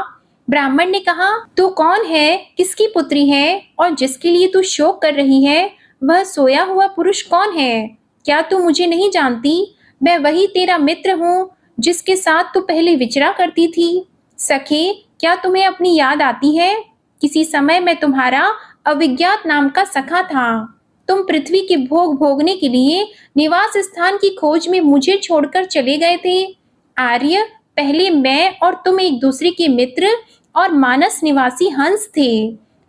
S1: ब्राह्मण ने कहा, तू कौन है, किसकी पुत्री है और जिसके लिए तू शोक कर रही है, वह सोया हुआ पुरुष कौन है? क्या तू मुझे नहीं जानती? मैं वही तेरा मित्र हूँ जिसके साथ तू पहले विचरा करती थी। सखे, क्या तुम्हें अपनी याद आती है? किसी समय मैं तुम्हारा अविज्ञात नाम का सखा था। तुम पृथ्वी के भोग भोगने के लिए निवास स्थान की खोज में मुझे छोड़कर चले गए थे। आर्य, पहले मैं और तुम एक दूसरे के मित्र और मानस निवासी हंस थे।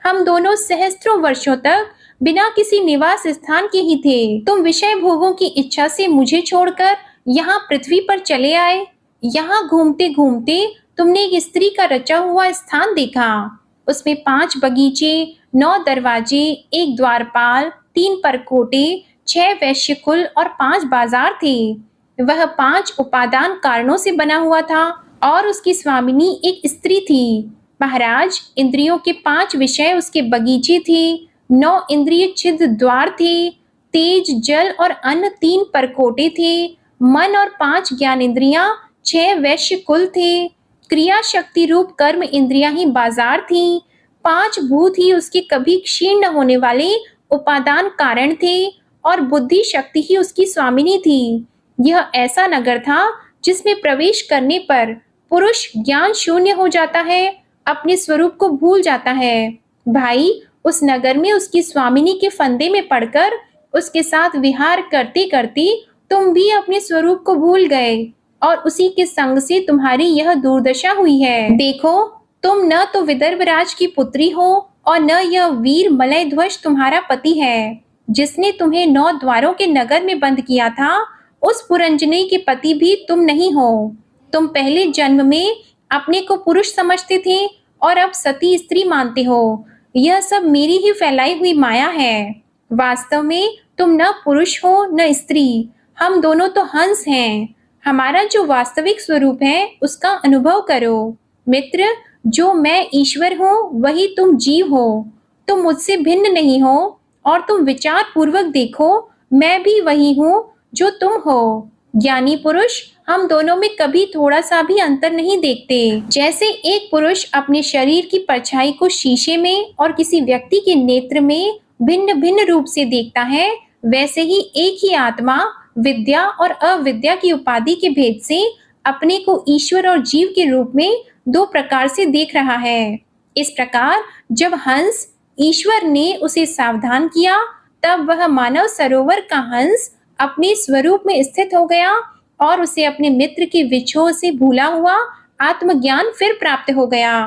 S1: हम दोनों सहस्त्रों वर्षों तक बिना किसी निवास स्थान के ही थे। तुम विषय भोगों की इच्छा से मुझे छोड़कर यहाँ पृथ्वी पर चले आए। यहाँ घूमते घूमते तुमने एक स्त्री का रचा हुआ स्थान देखा। उसमें 5 बगीचे, 9 दरवाजे, 1 द्वारपाल, 3 परकोटे, 6 वैश्यकुल और 5 बाजार थे। वह 5 उपादान कारणों से बना हुआ था और उसकी स्वामिनी एक स्त्री थी। महाराज, इंद्रियों के 5 विषय उसके बगीचे थे, 9 इंद्रिय छिद्र द्वार थे, तेज, जल और अन्न 3 परकोटे थे, मन और 5 ज्ञान इंद्रियां, 6 वैश्य कुल थे, क्रिया शक्ति रूप कर्म इंद्रियां ही बाजार थी, 5 भूत ही उसके कभी क्षीण न होने वाले उपादान कारण थे और बुद्धि शक्ति ही उसकी स्वामिनी थी। यह ऐसा नगर था जिसमें प्रवेश करने पर पुरुष ज्ञान शून्य हो जाता है, अपने स्वरूप को भूल जाता है। भाई, उस नगर में उसकी स्वामिनी के फंदे में पड़कर उसके साथ विहार करते करते तुम भी अपने स्वरूप को भूल गए और उसी के संग से तुम्हारी यह दुर्दशा हुई है। देखो, तुम न तो विदर्भ राज की पुत्री हो और न यह वीर मलय ध्वज तुम्हारा पति है, जिसने तुम्हें 9 द्वारों के नगर में बंद किया था। उस पुरंजनी के पति भी तुम नहीं हो। तुम पहले जन्म में अपने को पुरुष समझते थे और अब सती स्त्री मानते हो। यह सब मेरी ही फैलाई हुई माया है। वास्तव में तुम न पुरुष हो न स्त्री, हम दोनों तो हंस हैं। हमारा जो वास्तविक स्वरूप है उसका अनुभव करो। मित्र, जो मैं ईश्वर हूँ वही तुम जीव हो। तुम मुझसे भिन्न नहीं हो और तुम विचार पूर्वक देखो, मैं भी वही हूँ जो तुम हो। ज्ञानी पुरुष हम दोनों में कभी थोड़ा सा भी अंतर नहीं देखते। जैसे एक पुरुष अपने शरीर की परछाई को शीशे में और किसी व्यक्ति के नेत्र में भिन्न भिन्न रूप से देखता है, वैसे ही एक ही आत्मा विद्या और अविद्या की उपाधि के भेद से अपने को ईश्वर और जीव के रूप में 2 प्रकार से देख रहा है। इस प्रकार जब हंस ईश्वर ने उसे सावधान किया, तब वह मानव सरोवर का हंस अपने स्वरूप में स्थित हो गया और उसे अपने मित्र के विछोह से भूला हुआ आत्मज्ञान फिर प्राप्त हो गया।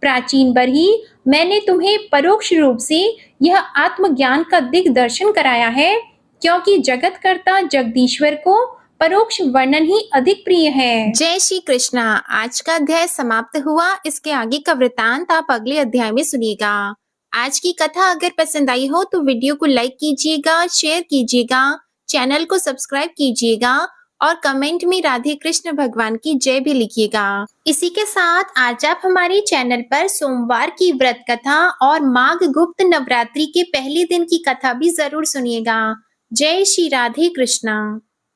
S1: प्राचीन बरही मैंने तुम्हें परोक्ष रूप से यह आत्मज्ञान का दिग्दर्शन कराया है, क्योंकि जगतकर्ता जगदीश्वर को परोक्ष वर्णन ही अधिक प्रिय है।
S2: जय श्री कृष्णा। आज का अध्याय समाप्त हुआ। इसके आगे का वृतांत आप अगले अध्याय में सुनिएगा। आज की कथा अगर पसंद आई हो तो वीडियो को लाइक कीजिएगा, शेयर कीजिएगा, चैनल को सब्सक्राइब कीजिएगा और कमेंट में राधे कृष्ण भगवान की जय भी लिखिएगा। इसी के साथ आज आप हमारे चैनल पर सोमवार की व्रत कथा और माघ गुप्त नवरात्रि के पहले दिन की कथा भी जरूर सुनिएगा। जय श्री राधे कृष्णा।